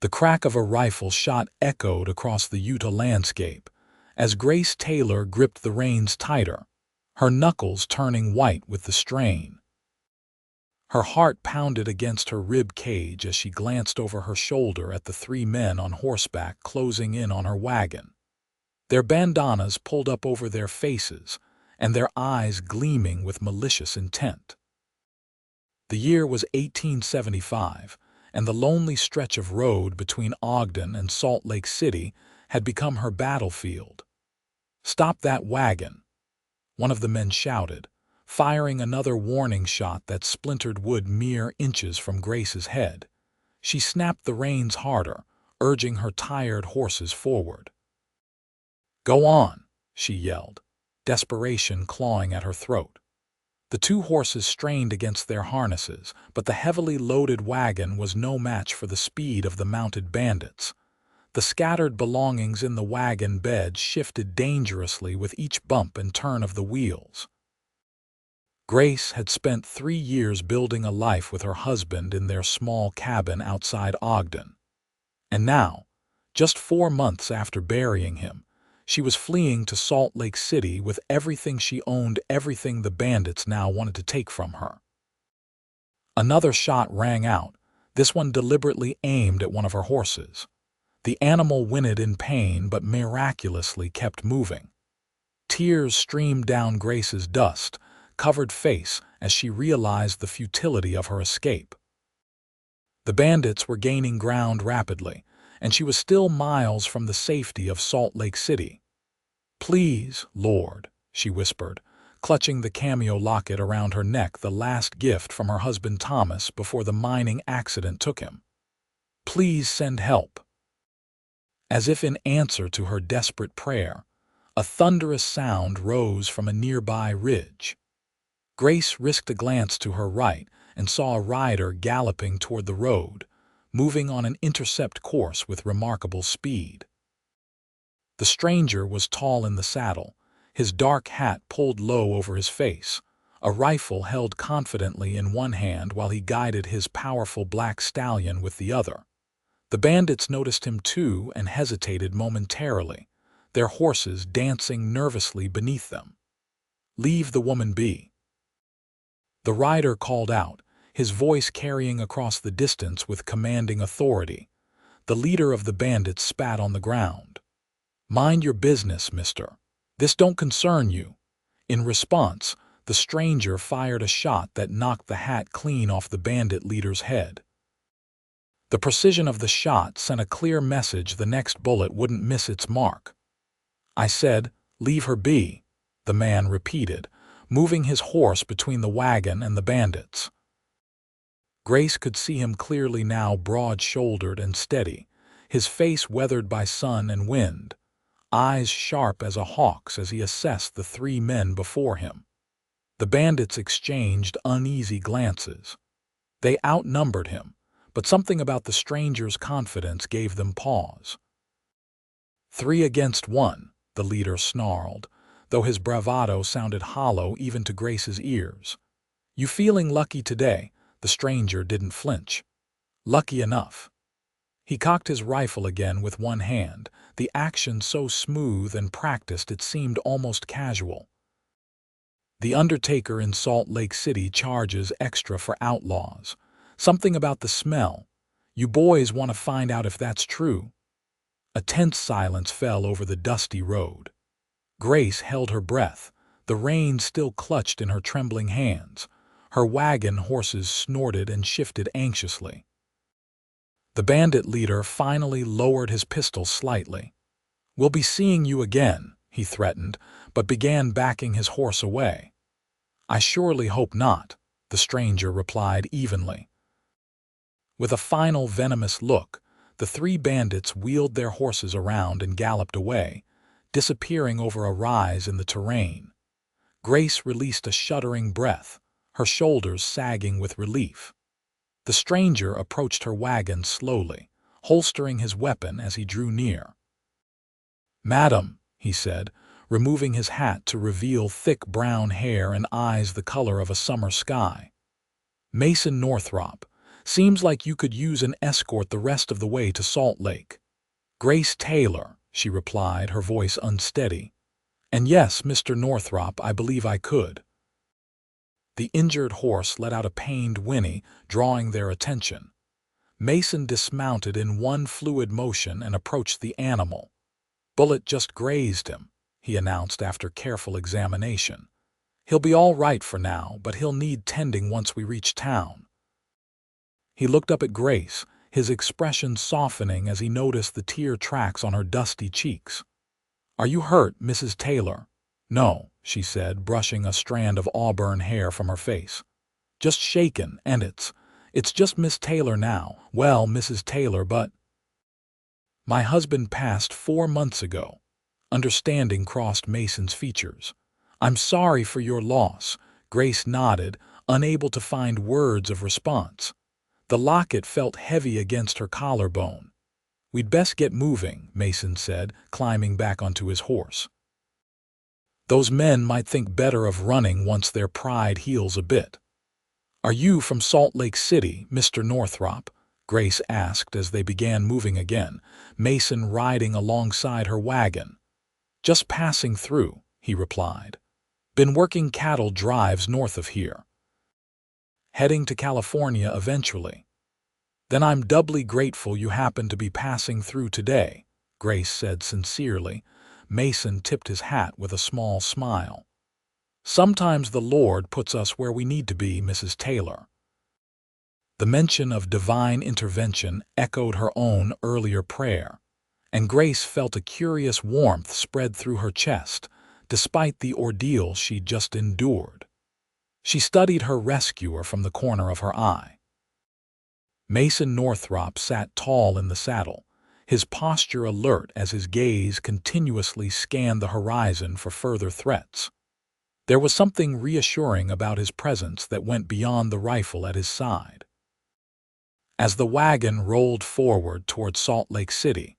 The crack of a rifle shot echoed across the Utah landscape as Grace Taylor gripped the reins tighter, her knuckles turning white with the strain. Her heart pounded against her rib cage as she glanced over her shoulder at the three men on horseback closing in on her wagon. Their bandanas pulled up over their faces and their eyes gleaming with malicious intent. The year was 1875, and the lonely stretch of road between Ogden and Salt Lake City had become her battlefield. "Stop that wagon," one of the men shouted, firing another warning shot that splintered wood mere inches from Grace's head. She snapped the reins harder, urging her tired horses forward. "Go on," she yelled, desperation clawing at her throat. The two horses strained against their harnesses, but the heavily loaded wagon was no match for the speed of the mounted bandits. The scattered belongings in the wagon bed shifted dangerously with each bump and turn of the wheels. Grace had spent 3 years building a life with her husband in their small cabin outside Ogden. And now, just 4 months after burying him, she was fleeing to Salt Lake City with everything she owned, everything the bandits now wanted to take from her. Another shot rang out, this one deliberately aimed at one of her horses. The animal whinnied in pain but miraculously kept moving. Tears streamed down Grace's dust-covered face as she realized the futility of her escape. The bandits were gaining ground rapidly, and she was still miles from the safety of Salt Lake City. "Please, Lord," she whispered, clutching the cameo locket around her neck, the last gift from her husband Thomas before the mining accident took him. "Please send help." As if in answer to her desperate prayer, a thunderous sound rose from a nearby ridge. Grace risked a glance to her right and saw a rider galloping toward the road, moving on an intercept course with remarkable speed. The stranger was tall in the saddle, his dark hat pulled low over his face, a rifle held confidently in one hand while he guided his powerful black stallion with the other. The bandits noticed him too and hesitated momentarily, their horses dancing nervously beneath them. "Leave the woman be." The rider called out, his voice carrying across the distance with commanding authority. The leader of the bandits spat on the ground. "Mind your business, mister. This don't concern you." In response, the stranger fired a shot that knocked the hat clean off the bandit leader's head. The precision of the shot sent a clear message the next bullet wouldn't miss its mark. "I said, leave her be," the man repeated, moving his horse between the wagon and the bandits. Grace could see him clearly now, broad-shouldered and steady, his face weathered by sun and wind, eyes sharp as a hawk's as he assessed the 3 men before him. The bandits exchanged uneasy glances. They outnumbered him, but something about the stranger's confidence gave them pause. 3 against 1, the leader snarled, though his bravado sounded hollow even to Grace's ears. "You feeling lucky today?" The stranger didn't flinch. "Lucky enough." He cocked his rifle again with one hand, the action so smooth and practiced it seemed almost casual. "The undertaker in Salt Lake City charges extra for outlaws. Something about the smell. You boys want to find out if that's true." A tense silence fell over the dusty road. Grace held her breath, the reins still clutched in her trembling hands. Her wagon horses snorted and shifted anxiously. The bandit leader finally lowered his pistol slightly. "We'll be seeing you again," he threatened, but began backing his horse away. "I surely hope not," the stranger replied evenly. With a final venomous look, the 3 bandits wheeled their horses around and galloped away, disappearing over a rise in the terrain. Grace released a shuddering breath, her shoulders sagging with relief. The stranger approached her wagon slowly, holstering his weapon as he drew near. "Madam," he said, removing his hat to reveal thick brown hair and eyes the color of a summer sky. "Mason Northrop, Seems like you could use an escort the rest of the way to Salt Lake." "Grace Taylor," she replied, her voice unsteady. "And yes, Mr. Northrop, I believe I could." The injured horse let out a pained whinny, drawing their attention. Mason dismounted in one fluid motion and approached the animal. "Bullet just grazed him," he announced after careful examination. "He'll be all right for now, but he'll need tending once we reach town." He looked up at Grace, his expression softening as he noticed the tear tracks on her dusty cheeks. "Are you hurt, Mrs. Taylor?" "No," she said, brushing a strand of auburn hair from her face. "Just shaken, and it's just Miss Taylor now. Well, Mrs. Taylor, but my husband passed 4 months ago." Understanding crossed Mason's features. "I'm sorry for your loss." Grace nodded, unable to find words of response. The locket felt heavy against her collarbone. "We'd best get moving," Mason said, climbing back onto his horse. "Those men might think better of running once their pride heals a bit." "Are you from Salt Lake City, Mr. Northrop?" Grace asked as they began moving again, Mason riding alongside her wagon. "Just passing through," he replied. "Been working cattle drives north of here. Heading to California eventually." "Then I'm doubly grateful you happened to be passing through today," Grace said sincerely. Mason tipped his hat with a small smile. "Sometimes the Lord puts us where we need to be, Mrs. Taylor." The mention of divine intervention echoed her own earlier prayer, and Grace felt a curious warmth spread through her chest, despite the ordeal she'd just endured. She studied her rescuer from the corner of her eye. Mason Northrop sat tall in the saddle, his posture alert as his gaze continuously scanned the horizon for further threats. There was something reassuring about his presence that went beyond the rifle at his side. As the wagon rolled forward toward Salt Lake City,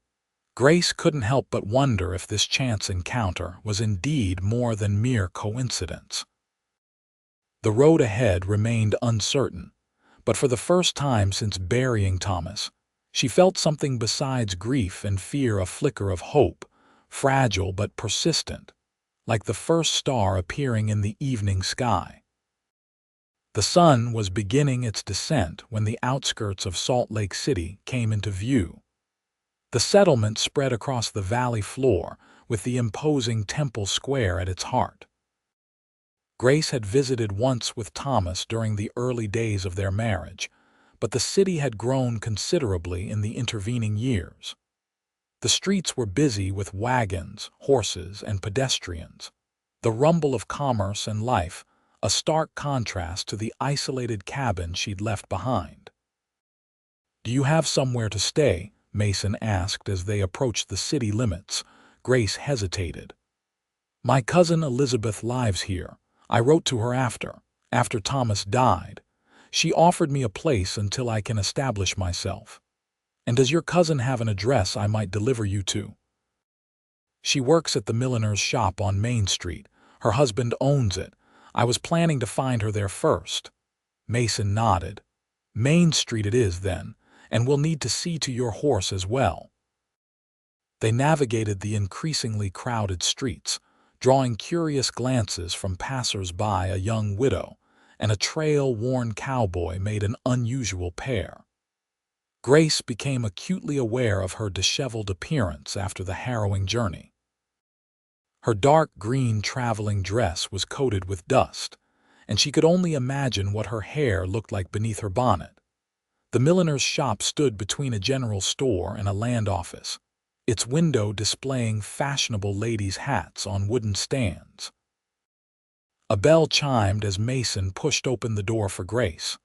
Grace couldn't help but wonder if this chance encounter was indeed more than mere coincidence. The road ahead remained uncertain, but for the first time since burying Thomas, she felt something besides grief and fear, a flicker of hope, fragile but persistent, like the first star appearing in the evening sky. The sun was beginning its descent when the outskirts of Salt Lake City came into view. The settlement spread across the valley floor, with the imposing Temple Square at its heart. Grace had visited once with Thomas during the early days of their marriage, but the city had grown considerably in the intervening years. The streets were busy with wagons, horses, and pedestrians, the rumble of commerce and life, a stark contrast to the isolated cabin she'd left behind. "Do you have somewhere to stay?" Mason asked as they approached the city limits. Grace hesitated. "My cousin Elizabeth lives here. I wrote to her after Thomas died. She offered me a place until I can establish myself. And does your cousin have an address I might deliver you to?" "She works at the milliner's shop on Main Street. Her husband owns it. I was planning to find her there first." Mason nodded. "Main Street it is then, and we'll need to see to your horse as well." They navigated the increasingly crowded streets, drawing curious glances from passers-by. A young widow and a trail-worn cowboy made an unusual pair. Grace became acutely aware of her disheveled appearance after the harrowing journey. Her dark green traveling dress was coated with dust, and she could only imagine what her hair looked like beneath her bonnet. The milliner's shop stood between a general store and a land office, its window displaying fashionable ladies' hats on wooden stands. A bell chimed as Mason pushed open the door for Grace.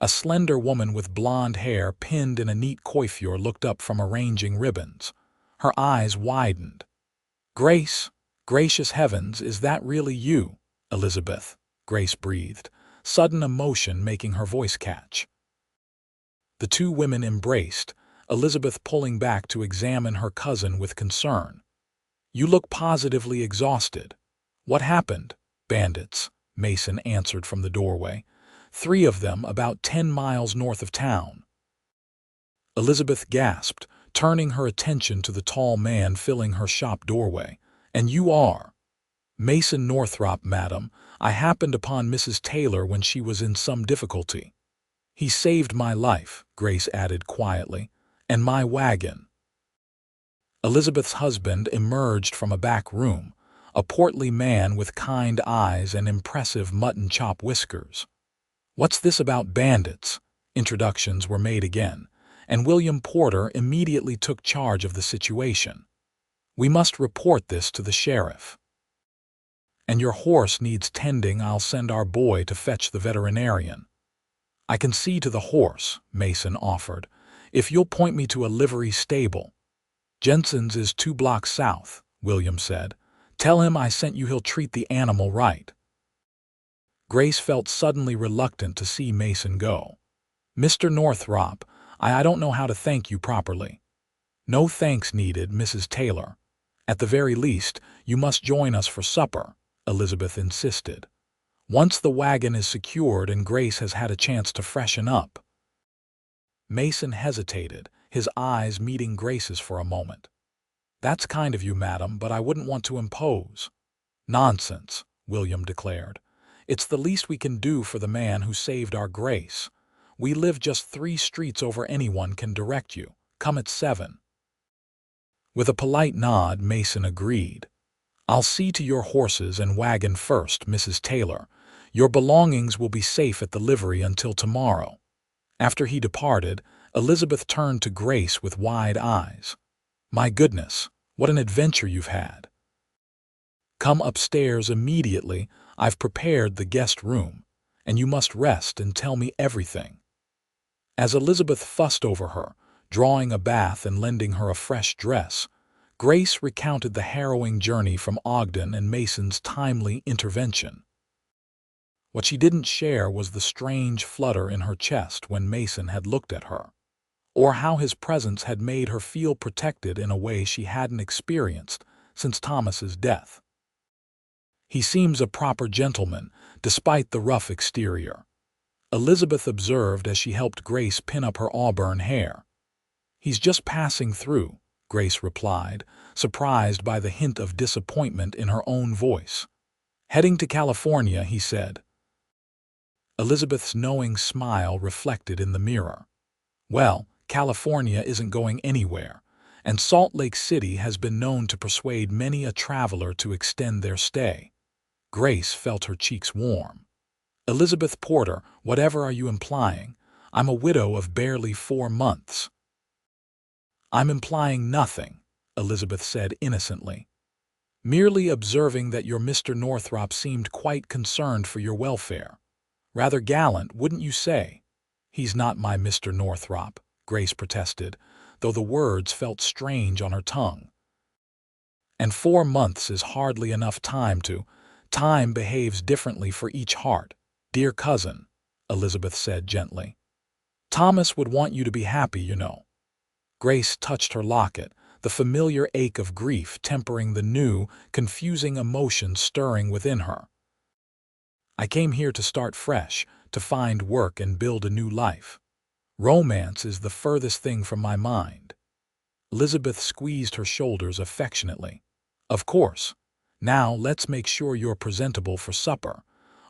A slender woman with blonde hair pinned in a neat coiffure looked up from arranging ribbons. Her eyes widened. "Grace, gracious heavens, is that really you, Elizabeth?" Grace breathed, sudden emotion making her voice catch. The two women embraced, Elizabeth pulling back to examine her cousin with concern. "You look positively exhausted." "What happened?" "Bandits," Mason answered from the doorway. 3 of them about 10 miles north of town. Elizabeth gasped, turning her attention to the tall man filling her shop doorway. "And you are?" "Mason Northrop, madam. I happened upon Mrs. Taylor when she was in some difficulty." "He saved my life," Grace added quietly, "and my wagon." Elizabeth's husband emerged from a back room, a portly man with kind eyes and impressive mutton chop whiskers. "What's this about bandits?" Introductions were made again, and William Porter immediately took charge of the situation. "We must report this to the sheriff." "And your horse needs tending. I'll send our boy to fetch the veterinarian." "I can see to the horse," Mason offered, "if you'll point me to a livery stable." "Jensen's is 2 blocks south," William said. "Tell him I sent you. He'll treat the animal right." Grace felt suddenly reluctant to see Mason go. "Mr. Northrop, I don't know how to thank you properly." "No thanks needed, Mrs. Taylor. At the very least, you must join us for supper," Elizabeth insisted. "Once the wagon is secured and Grace has had a chance to freshen up." Mason hesitated, his eyes meeting Grace's for a moment. "That's kind of you, madam, but I wouldn't want to impose." "Nonsense," William declared. "It's the least we can do for the man who saved our Grace. We live just 3 streets over. Anyone can direct you. Come at 7. With a polite nod, Mason agreed. "I'll see to your horses and wagon first, Mrs. Taylor. Your belongings will be safe at the livery until tomorrow." After he departed, Elizabeth turned to Grace with wide eyes. "My goodness, what an adventure you've had." "Come upstairs immediately. I've prepared the guest room, and you must rest and tell me everything." As Elizabeth fussed over her, drawing a bath and lending her a fresh dress, Grace recounted the harrowing journey from Ogden and Mason's timely intervention. What she didn't share was the strange flutter in her chest when Mason had looked at her, or how his presence had made her feel protected in a way she hadn't experienced since Thomas's death. "He seems a proper gentleman, despite the rough exterior," Elizabeth observed as she helped Grace pin up her auburn hair. "He's just passing through," Grace replied, surprised by the hint of disappointment in her own voice. "Heading to California," he said. Elizabeth's knowing smile reflected in the mirror. "Well, California isn't going anywhere, and Salt Lake City has been known to persuade many a traveler to extend their stay." Grace felt her cheeks warm. "Elizabeth Porter, whatever are you implying? I'm a widow of barely 4 months." "I'm implying nothing," Elizabeth said innocently. "Merely observing that your Mr. Northrop seemed quite concerned for your welfare. Rather gallant, wouldn't you say?" "He's not my Mr. Northrop," Grace protested, though the words felt strange on her tongue. "And 4 months is hardly enough time to—" "Time behaves differently for each heart, dear cousin," Elizabeth said gently. "Thomas would want you to be happy, you know." Grace touched her locket, the familiar ache of grief tempering the new, confusing emotion stirring within her. "I came here to start fresh, to find work and build a new life. Romance is the furthest thing from my mind." Elizabeth squeezed her shoulders affectionately. "Of course. Now let's make sure you're presentable for supper.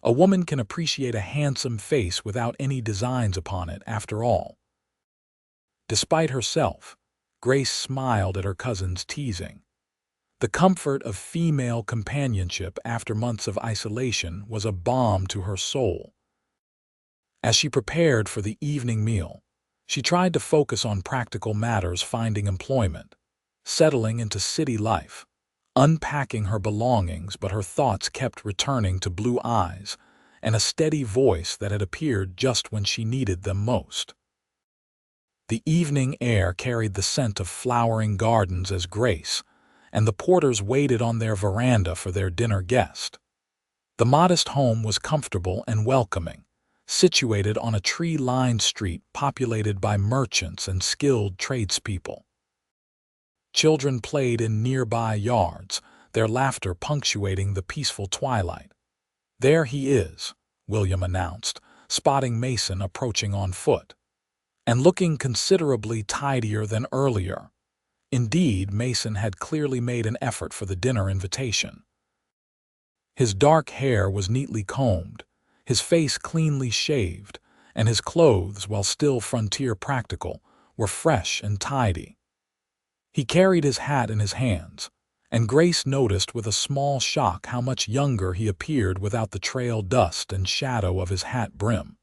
A woman can appreciate a handsome face without any designs upon it, after all." Despite herself, Grace smiled at her cousin's teasing. The comfort of female companionship after months of isolation was a balm to her soul. As she prepared for the evening meal, she tried to focus on practical matters: finding employment, settling into city life, unpacking her belongings, but her thoughts kept returning to blue eyes and a steady voice that had appeared just when she needed them most. The evening air carried the scent of flowering gardens as Grace and the Porters waited on their veranda for their dinner guest. The modest home was comfortable and welcoming, situated on a tree-lined street populated by merchants and skilled tradespeople. Children played in nearby yards, their laughter punctuating the peaceful twilight. "There he is," William announced, spotting Mason approaching on foot, and looking considerably tidier than earlier. Indeed, Mason had clearly made an effort for the dinner invitation. His dark hair was neatly combed, his face cleanly shaved, and his clothes, while still frontier practical, were fresh and tidy. He carried his hat in his hands, and Grace noticed with a small shock how much younger he appeared without the trail dust and shadow of his hat brim.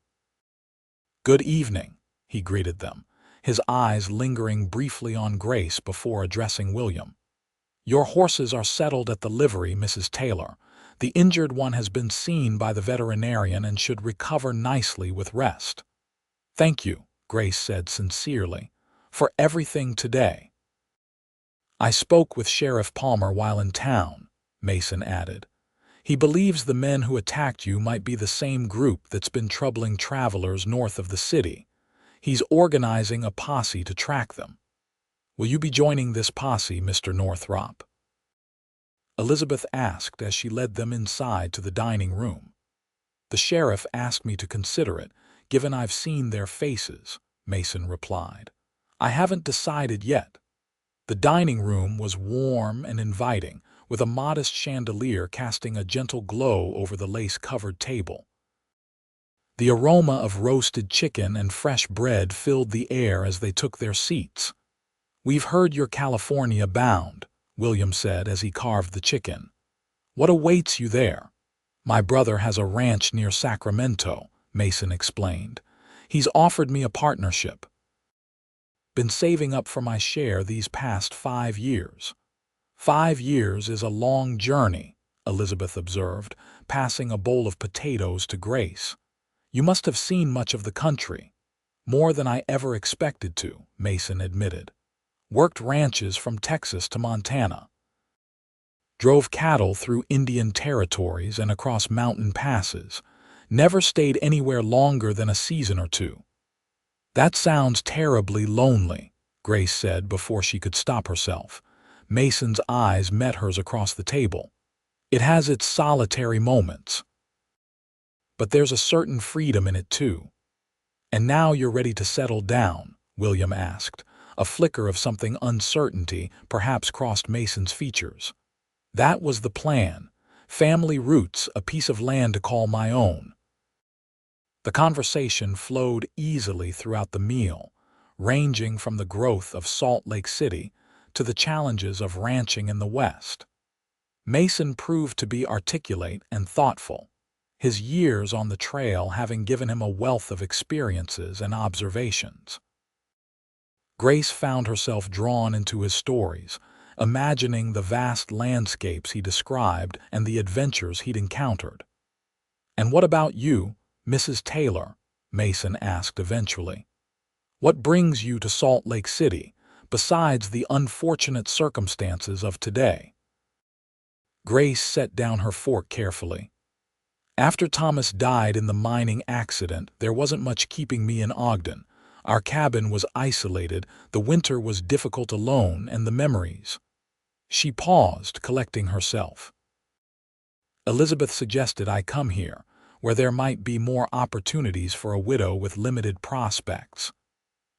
"Good evening," he greeted them, his eyes lingering briefly on Grace before addressing William. "Your horses are settled at the livery, Mrs. Taylor. The injured one has been seen by the veterinarian and should recover nicely with rest." "Thank you," Grace said sincerely, "for everything today." "I spoke with Sheriff Palmer while in town," Mason added. "He believes the men who attacked you might be the same group that's been troubling travelers north of the city. He's organizing a posse to track them. Will you be joining this posse, Mr. Northrop?" Elizabeth asked as she led them inside to the dining room. "The sheriff asked me to consider it, given I've seen their faces," Mason replied. "I haven't decided yet." The dining room was warm and inviting, with a modest chandelier casting a gentle glow over the lace-covered table. The aroma of roasted chicken and fresh bread filled the air as they took their seats. "We've heard you're California bound," William said as he carved the chicken. "What awaits you there?" "My brother has a ranch near Sacramento," Mason explained. "He's offered me a partnership. Been saving up for my share these past 5 years." "5 years is a long journey," Elizabeth observed, passing a bowl of potatoes to Grace. "You must have seen much of the country." "More than I ever expected to," Mason admitted. "Worked ranches from Texas to Montana. Drove cattle through Indian territories and across mountain passes. Never stayed anywhere longer than a season or two." "That sounds terribly lonely," Grace said before she could stop herself. Mason's eyes met hers across the table. "It has its solitary moments. But there's a certain freedom in it too." "And now you're ready to settle down?" William asked. A flicker of something uncertainty perhaps crossed Mason's features. "That was the plan. Family roots, a piece of land to call my own." The conversation flowed easily throughout the meal, ranging from the growth of Salt Lake City to the challenges of ranching in the West. Mason proved to be articulate and thoughtful, his years on the trail having given him a wealth of experiences and observations. Grace found herself drawn into his stories, imagining the vast landscapes he described and the adventures he'd encountered. "And what about you, Mrs. Taylor?" Mason asked eventually. "What brings you to Salt Lake City, besides the unfortunate circumstances of today?" Grace set down her fork carefully. "After Thomas died in the mining accident, there wasn't much keeping me in Ogden. Our cabin was isolated, the winter was difficult alone, and the memories." She paused, collecting herself. "Elizabeth suggested I come here, where there might be more opportunities for a widow with limited prospects."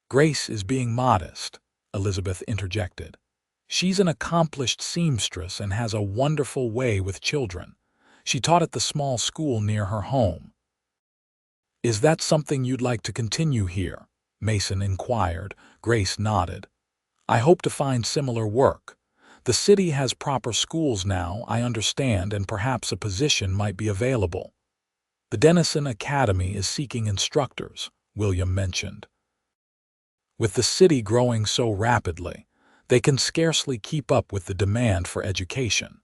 "Grace is being modest," Elizabeth interjected. "She's an accomplished seamstress and has a wonderful way with children. She taught at the small school near her home." "Is that something you'd like to continue here?" Mason inquired. Grace nodded. "I hope to find similar work. The city has proper schools now, I understand, and perhaps a position might be available." "The Denison Academy is seeking instructors," William mentioned. "With the city growing so rapidly, they can scarcely keep up with the demand for education."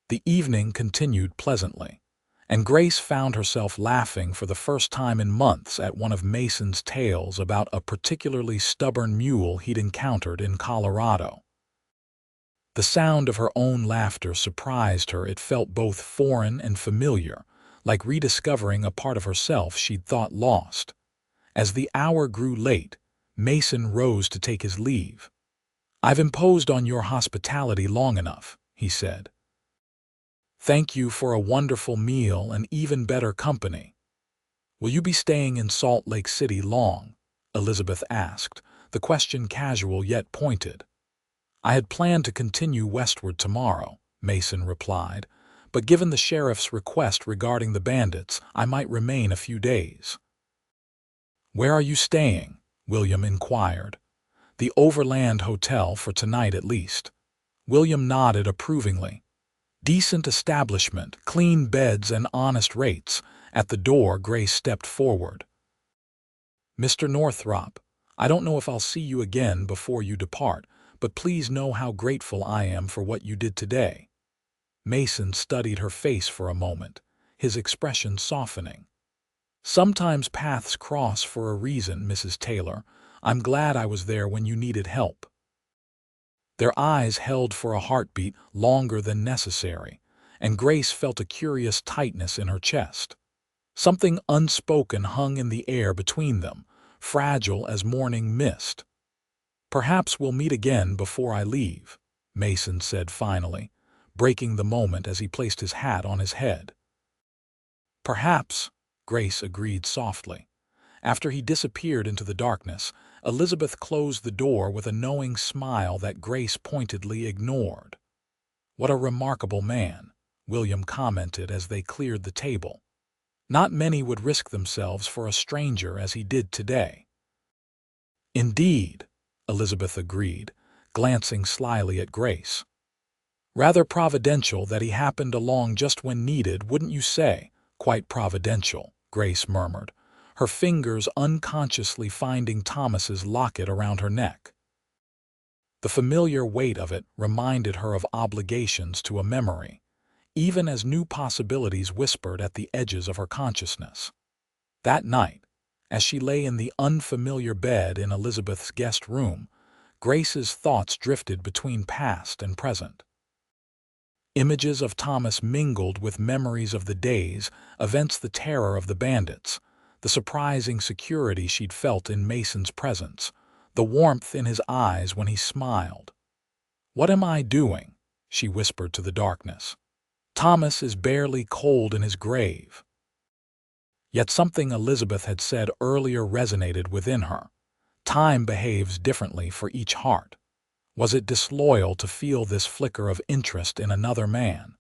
The evening continued pleasantly, and Grace found herself laughing for the first time in months at one of Mason's tales about a particularly stubborn mule he'd encountered in Colorado. The sound of her own laughter surprised her. It felt both foreign and familiar, like rediscovering a part of herself she'd thought lost. As the hour grew late, Mason rose to take his leave. "I've imposed on your hospitality long enough," he said. "Thank you for a wonderful meal and even better company." "Will you be staying in Salt Lake City long?" Elizabeth asked, the question casual yet pointed. "I had planned to continue westward tomorrow," Mason replied, "but given the sheriff's request regarding the bandits, I might remain a few days." "Where are you staying?" William inquired. "The Overland Hotel for tonight at least." William nodded approvingly. "Decent establishment, clean beds and honest rates." At the door, Grace stepped forward. "Mr. Northrop, I don't know if I'll see you again before you depart, but please know how grateful I am for what you did today." Mason studied her face for a moment, his expression softening. "Sometimes paths cross for a reason, Mrs. Taylor. I'm glad I was there when you needed help." Their eyes held for a heartbeat longer than necessary, and Grace felt a curious tightness in her chest. Something unspoken hung in the air between them, fragile as morning mist. "Perhaps we'll meet again before I leave," Mason said finally, breaking the moment as he placed his hat on his head. "Perhaps," Grace agreed softly. After he disappeared into the darkness, Elizabeth closed the door with a knowing smile that Grace pointedly ignored. "What a remarkable man," William commented as they cleared the table. "Not many would risk themselves for a stranger as he did today." "Indeed," Elizabeth agreed, glancing slyly at Grace. "Rather providential that he happened along just when needed, wouldn't you say?" "Quite providential," Grace murmured, her fingers unconsciously finding Thomas's locket around her neck. The familiar weight of it reminded her of obligations to a memory, even as new possibilities whispered at the edges of her consciousness. That night, as she lay in the unfamiliar bed in Elizabeth's guest room, Grace's thoughts drifted between past and present. Images of Thomas mingled with memories of the days, events, the terror of the bandits, the surprising security she'd felt in Mason's presence, the warmth in his eyes when he smiled. "What am I doing?" she whispered to the darkness. "Thomas is barely cold in his grave." Yet something Elizabeth had said earlier resonated within her. Time behaves differently for each heart. Was it disloyal to feel this flicker of interest in another man?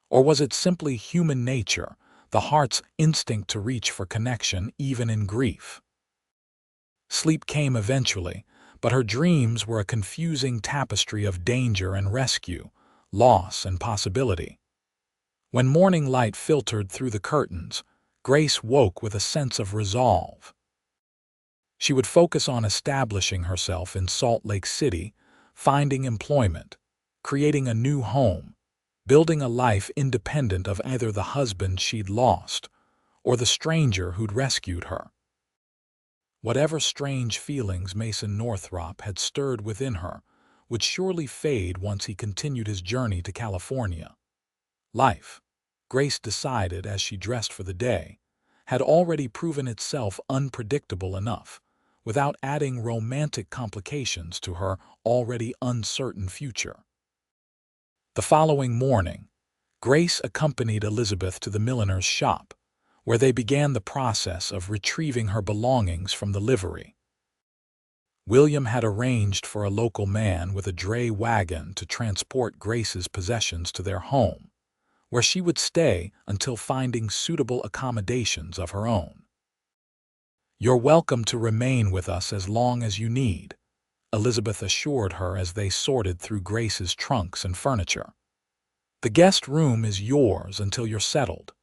Or was it simply human nature, the heart's instinct to reach for connection even in grief? Sleep came eventually, but her dreams were a confusing tapestry of danger and rescue, loss and possibility. When morning light filtered through the curtains, Grace woke with a sense of resolve. She would focus on establishing herself in Salt Lake City, finding employment, creating a new home, building a life independent of either the husband she'd lost or the stranger who'd rescued her. Whatever strange feelings Mason Northrop had stirred within her would surely fade once he continued his journey to California. Life, Grace decided as she dressed for the day, had already proven itself unpredictable enough, without adding romantic complications to her already uncertain future. The following morning, Grace accompanied Elizabeth to the milliner's shop, where they began the process of retrieving her belongings from the livery. William had arranged for a local man with a dray wagon to transport Grace's possessions to their home, where she would stay until finding suitable accommodations of her own. "You're welcome to remain with us as long as you need," Elizabeth assured her as they sorted through Grace's trunks and furniture. "The guest room is yours until you're settled."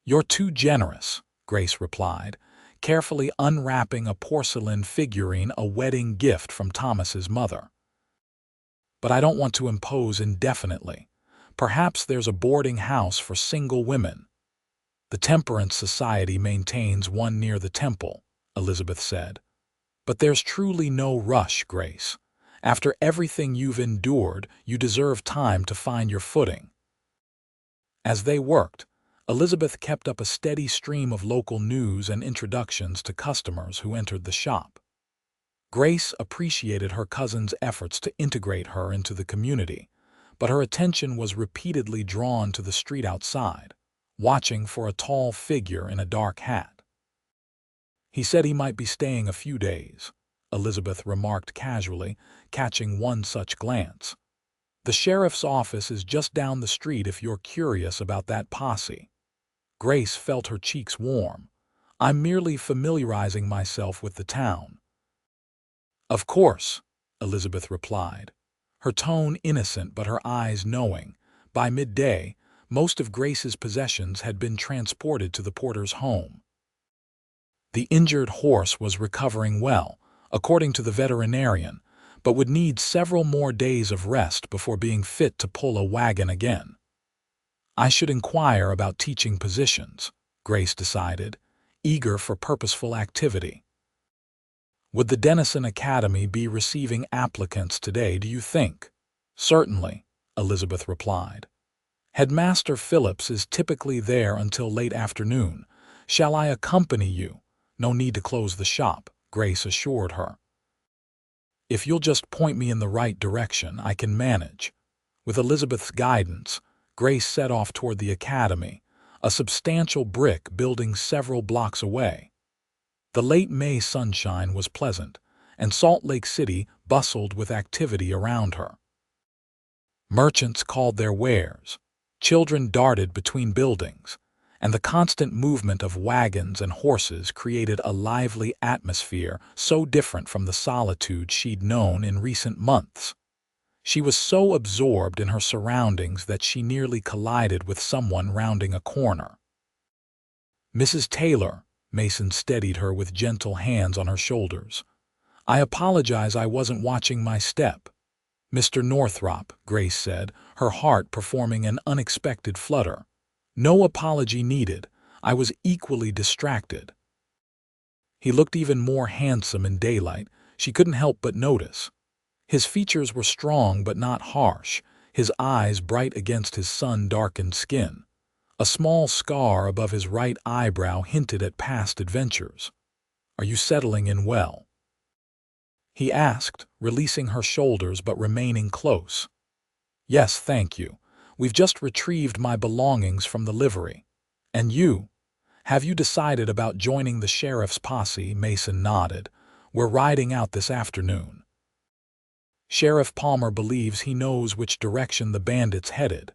"You're too generous," Grace replied, carefully unwrapping a porcelain figurine, a wedding gift from Thomas's mother. "But I don't want to impose indefinitely. Perhaps there's a boarding house for single women." "The Temperance Society maintains one near the temple," Elizabeth said. "But there's truly no rush, Grace. After everything you've endured, you deserve time to find your footing." As they worked, Elizabeth kept up a steady stream of local news and introductions to customers who entered the shop. Grace appreciated her cousin's efforts to integrate her into the community, but her attention was repeatedly drawn to the street outside, watching for a tall figure in a dark hat. He said he might be staying a few days, Elizabeth remarked casually, catching one such glance. The sheriff's office is just down the street if you're curious about that posse. Grace felt her cheeks warm. I'm merely familiarizing myself with the town. Of course, Elizabeth replied, her tone innocent but her eyes knowing. By midday, most of Grace's possessions had been transported to the porter's home. The injured horse was recovering well, according to the veterinarian, but would need several more days of rest before being fit to pull a wagon again. I should inquire about teaching positions, Grace decided, eager for purposeful activity. Would the Denison Academy be receiving applicants today, do you think? Certainly, Elizabeth replied. Headmaster Phillips is typically there until late afternoon. Shall I accompany you? No need to close the shop, Grace assured her. If you'll just point me in the right direction, I can manage. With Elizabeth's guidance, Grace set off toward the academy, a substantial brick building several blocks away. The late May sunshine was pleasant, and Salt Lake City bustled with activity around her. Merchants called their wares, children darted between buildings, and the constant movement of wagons and horses created a lively atmosphere so different from the solitude she'd known in recent months. She was so absorbed in her surroundings that she nearly collided with someone rounding a corner. Mrs. Taylor, Mason steadied her with gentle hands on her shoulders. I apologize, I wasn't watching my step. Mr. Northrop, Grace said, her heart performing an unexpected flutter. No apology needed. I was equally distracted. He looked even more handsome in daylight, she couldn't help but notice. His features were strong but not harsh, his eyes bright against his sun-darkened skin. A small scar above his right eyebrow hinted at past adventures. Are you settling in well? He asked, releasing her shoulders but remaining close. Yes, thank you. We've just retrieved my belongings from the livery. And you? Have you decided about joining the sheriff's posse? Mason nodded. We're riding out this afternoon. Sheriff Palmer believes he knows which direction the bandits headed.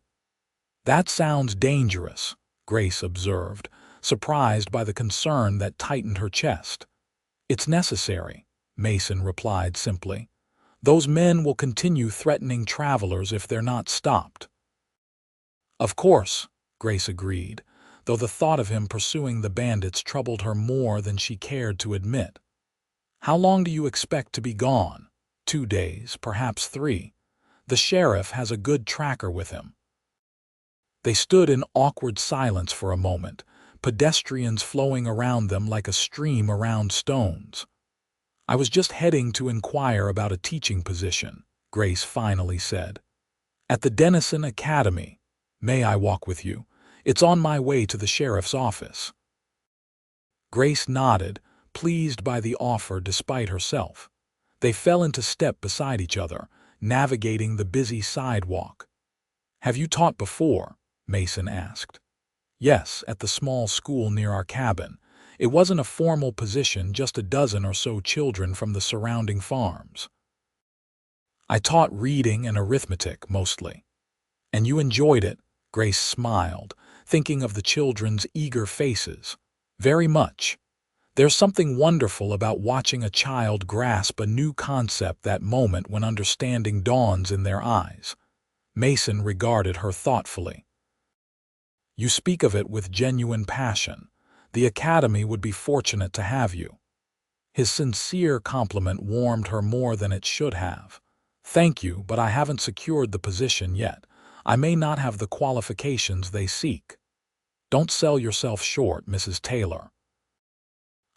That sounds dangerous, Grace observed, surprised by the concern that tightened her chest. It's necessary, Mason replied simply. Those men will continue threatening travelers if they're not stopped. Of course, Grace agreed, though the thought of him pursuing the bandits troubled her more than she cared to admit. How long do you expect to be gone? 2 days, perhaps 3. The sheriff has a good tracker with him. They stood in awkward silence for a moment, pedestrians flowing around them like a stream around stones. I was just heading to inquire about a teaching position, Grace finally said. At the Denison Academy. May I walk with you? It's on my way to the sheriff's office. Grace nodded, pleased by the offer despite herself. They fell into step beside each other, navigating the busy sidewalk. Have you taught before? Mason asked. Yes, at the small school near our cabin. It wasn't a formal position, just a dozen or so children from the surrounding farms. I taught reading and arithmetic, mostly. And you enjoyed it? Grace smiled, thinking of the children's eager faces. Very much. There's something wonderful about watching a child grasp a new concept that moment when understanding dawns in their eyes. Mason regarded her thoughtfully. You speak of it with genuine passion. The academy would be fortunate to have you. His sincere compliment warmed her more than it should have. Thank you, but I haven't secured the position yet. I may not have the qualifications they seek. Don't sell yourself short, Mrs. Taylor.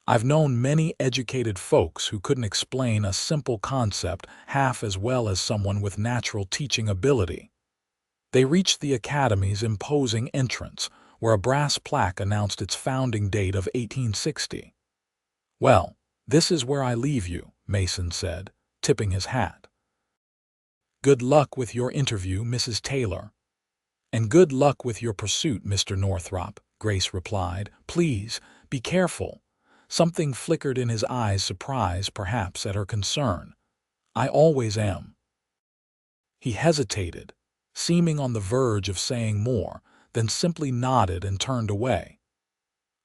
I've known many educated folks who couldn't explain a simple concept half as well as someone with natural teaching ability. They reached the academy's imposing entrance, where a brass plaque announced its founding date of 1860. Well, this is where I leave you, Mason said, tipping his hat. Good luck with your interview, Mrs. Taylor. And good luck with your pursuit, Mr. Northrop, Grace replied. Please, be careful. Something flickered in his eyes, surprise perhaps at her concern. "I always am." He hesitated, seeming on the verge of saying more, then simply nodded and turned away.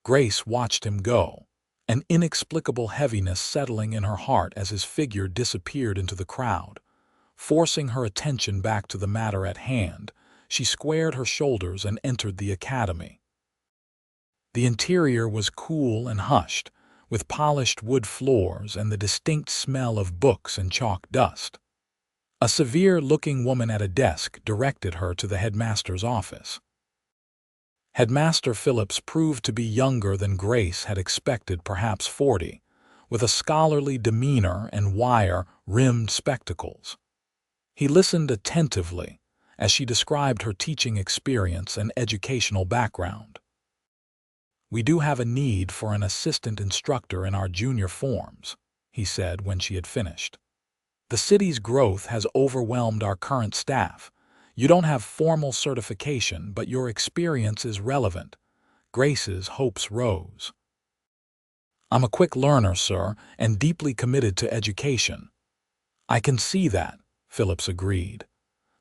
Grace watched him go, an inexplicable heaviness settling in her heart as his figure disappeared into the crowd. Forcing her attention back to the matter at hand, she squared her shoulders and entered the academy. The interior was cool and hushed, with polished wood floors and the distinct smell of books and chalk dust. A severe-looking woman at a desk directed her to the headmaster's office. Headmaster Phillips proved to be younger than Grace had expected, perhaps 40, with a scholarly demeanor and wire-rimmed spectacles. He listened attentively as she described her teaching experience and educational background. "We do have a need for an assistant instructor in our junior forms," he said when she had finished. "The city's growth has overwhelmed our current staff. You don't have formal certification, but your experience is relevant." Grace's hopes rose. "I'm a quick learner, sir, and deeply committed to education." "I can see that," Phillips agreed.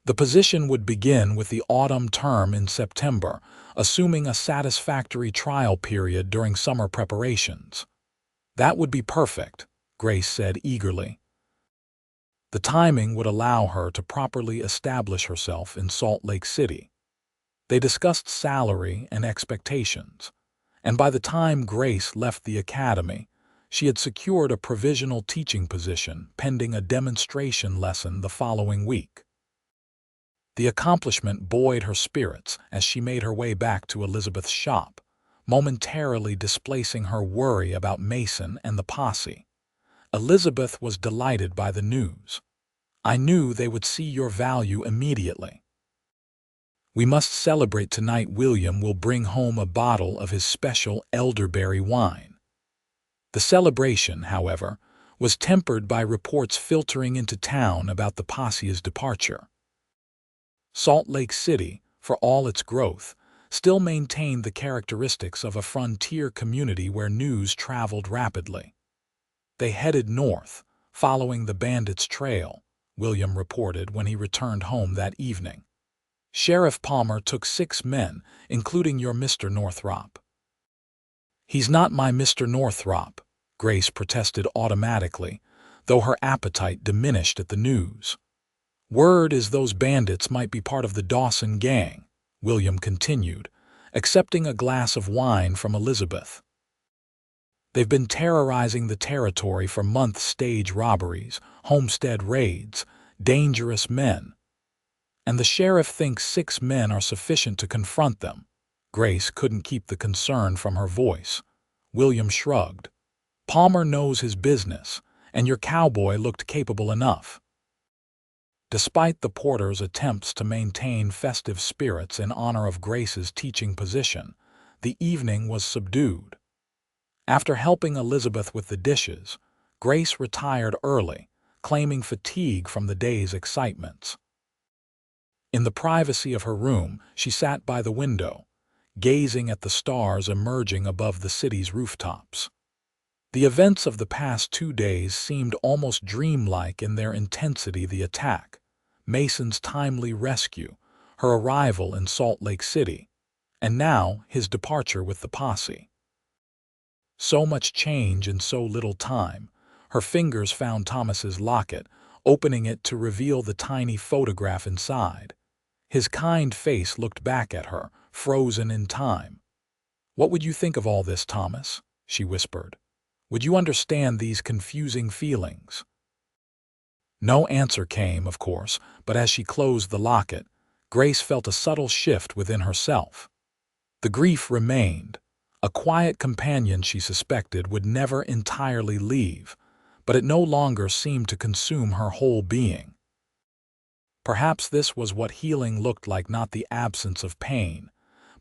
The position would begin with the autumn term in September, assuming a satisfactory trial period during summer preparations. "That would be perfect," Grace said eagerly. The timing would allow her to properly establish herself in Salt Lake City. They discussed salary and expectations, and by the time Grace left the academy, she had secured a provisional teaching position pending a demonstration lesson the following week. The accomplishment buoyed her spirits as she made her way back to Elizabeth's shop, momentarily displacing her worry about Mason and the posse. Elizabeth was delighted by the news. "I knew they would see your value immediately. We must celebrate tonight. William will bring home a bottle of his special elderberry wine." The celebration, however, was tempered by reports filtering into town about the posse's departure. Salt Lake City, for all its growth, still maintained the characteristics of a frontier community where news traveled rapidly. They headed north, following the Bandits' trail, William reported when he returned home that evening. "Sheriff Palmer took 6 men, including your Mr. Northrop." "He's not my Mr. Northrop," Grace protested automatically, though her appetite diminished at the news. "Word is those bandits might be part of the Dawson gang," William continued, accepting a glass of wine from Elizabeth. "They've been terrorizing the territory for months. Stage robberies, homestead raids, dangerous men. And the sheriff thinks 6 men are sufficient to confront them." Grace couldn't keep the concern from her voice. William shrugged. "Palmer knows his business, and your cowboy looked capable enough." Despite the porter's attempts to maintain festive spirits in honor of Grace's teaching position, the evening was subdued. After helping Elizabeth with the dishes, Grace retired early, claiming fatigue from the day's excitements. In the privacy of her room, she sat by the window, gazing at the stars emerging above the city's rooftops. The events of the past 2 days seemed almost dreamlike in their intensity. The attack, Mason's timely rescue, her arrival in Salt Lake City, and now his departure with the posse. So much change in so little time. Her fingers found Thomas's locket, opening it to reveal the tiny photograph inside. His kind face looked back at her, frozen in time. "What would you think of all this, Thomas?" she whispered. "Would you understand these confusing feelings?" No answer came, of course, but as she closed the locket, Grace felt a subtle shift within herself. The grief remained, a quiet companion she suspected would never entirely leave, but it no longer seemed to consume her whole being. Perhaps this was what healing looked like, not the absence of pain,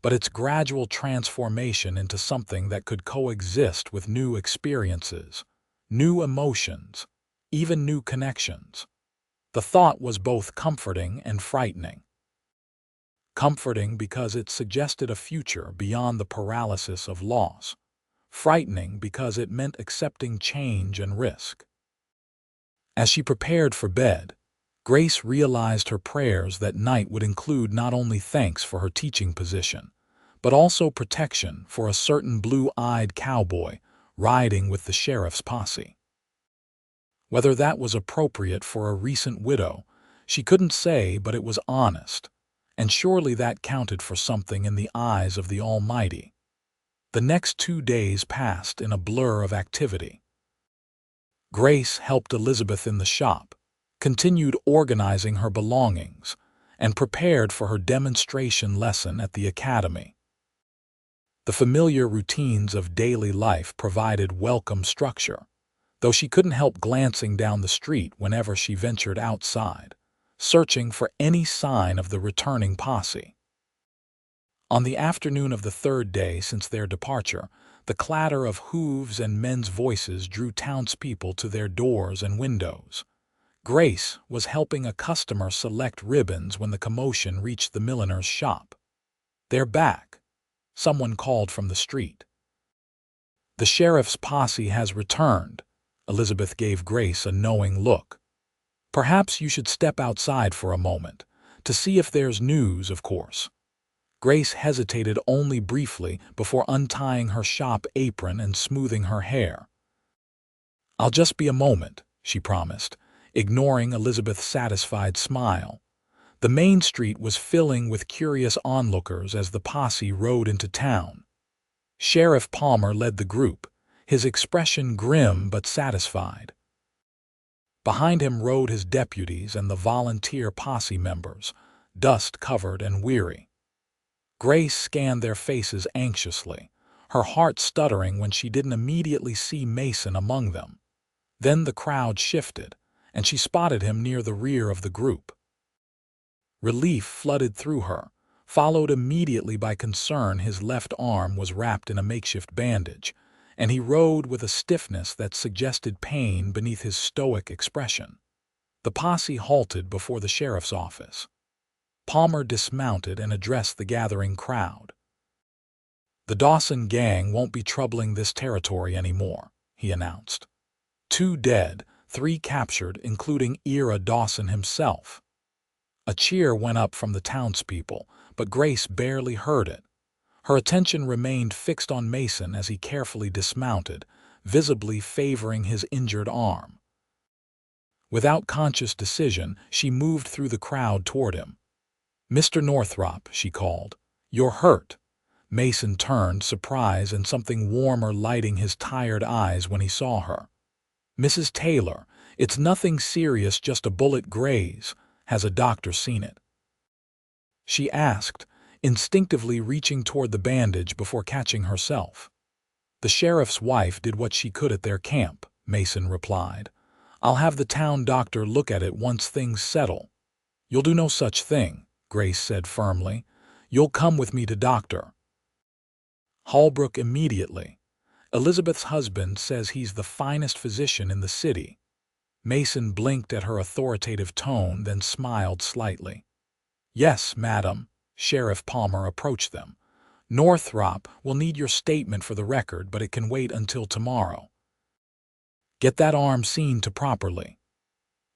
but its gradual transformation into something that could coexist with new experiences, new emotions, even new connections. The thought was both comforting and frightening. Comforting because it suggested a future beyond the paralysis of loss. frightening because it meant accepting change and risk. As she prepared for bed, Grace realized her prayers that night would include not only thanks for her teaching position, but also protection for a certain blue-eyed cowboy riding with the sheriff's posse. Whether that was appropriate for a recent widow, she couldn't say, but it was honest, and surely that counted for something in the eyes of the Almighty. The next 2 days passed in a blur of activity. Grace helped Elizabeth in the shop, continued organizing her belongings, and prepared for her demonstration lesson at the academy. The familiar routines of daily life provided welcome structure, though she couldn't help glancing down the street whenever she ventured outside, searching for any sign of the returning posse. On the afternoon of the third day since their departure, the clatter of hooves and men's voices drew townspeople to their doors and windows. Grace was helping a customer select ribbons when the commotion reached the milliner's shop. "They're back," someone called from the street. "The sheriff's posse has returned." Elizabeth gave Grace a knowing look. "Perhaps you should step outside for a moment, to see if there's news, of course." Grace hesitated only briefly before untying her shop apron and smoothing her hair. "I'll just be a moment," she promised, ignoring Elizabeth's satisfied smile. The main street was filling with curious onlookers as the posse rode into town. Sheriff Palmer led the group, his expression grim but satisfied. Behind him rode his deputies and the volunteer posse members, dust-covered and weary. Grace scanned their faces anxiously, her heart stuttering when she didn't immediately see Mason among them. Then the crowd shifted, and she spotted him near the rear of the group. Relief flooded through her, followed immediately by concern. His left arm was wrapped in a makeshift bandage, and he rode with a stiffness that suggested pain beneath his stoic expression. The posse halted before the sheriff's office. Palmer dismounted and addressed the gathering crowd. "The Dawson gang won't be troubling this territory anymore," he announced. "2 dead, 3 captured, including Ira Dawson himself." A cheer went up from the townspeople, but Grace barely heard it. Her attention remained fixed on Mason as he carefully dismounted, visibly favoring his injured arm. Without conscious decision, she moved through the crowd toward him. "Mr. Northrop," she called, "you're hurt." Mason turned, surprise and something warmer lighting his tired eyes when he saw her. "Mrs. Taylor, it's nothing serious, just a bullet graze. Has a doctor seen it?" she asked, instinctively reaching toward the bandage before catching herself. "The sheriff's wife did what she could at their camp," Mason replied. "I'll have the town doctor look at it once things settle." "You'll do no such thing," Grace said firmly. "You'll come with me to Dr. Holbrook immediately. Elizabeth's husband says he's the finest physician in the city." Mason blinked at her authoritative tone, then smiled slightly. "Yes, madam." Sheriff Palmer approached them. "Northrop will need your statement for the record, but it can wait until tomorrow. Get that arm seen to properly."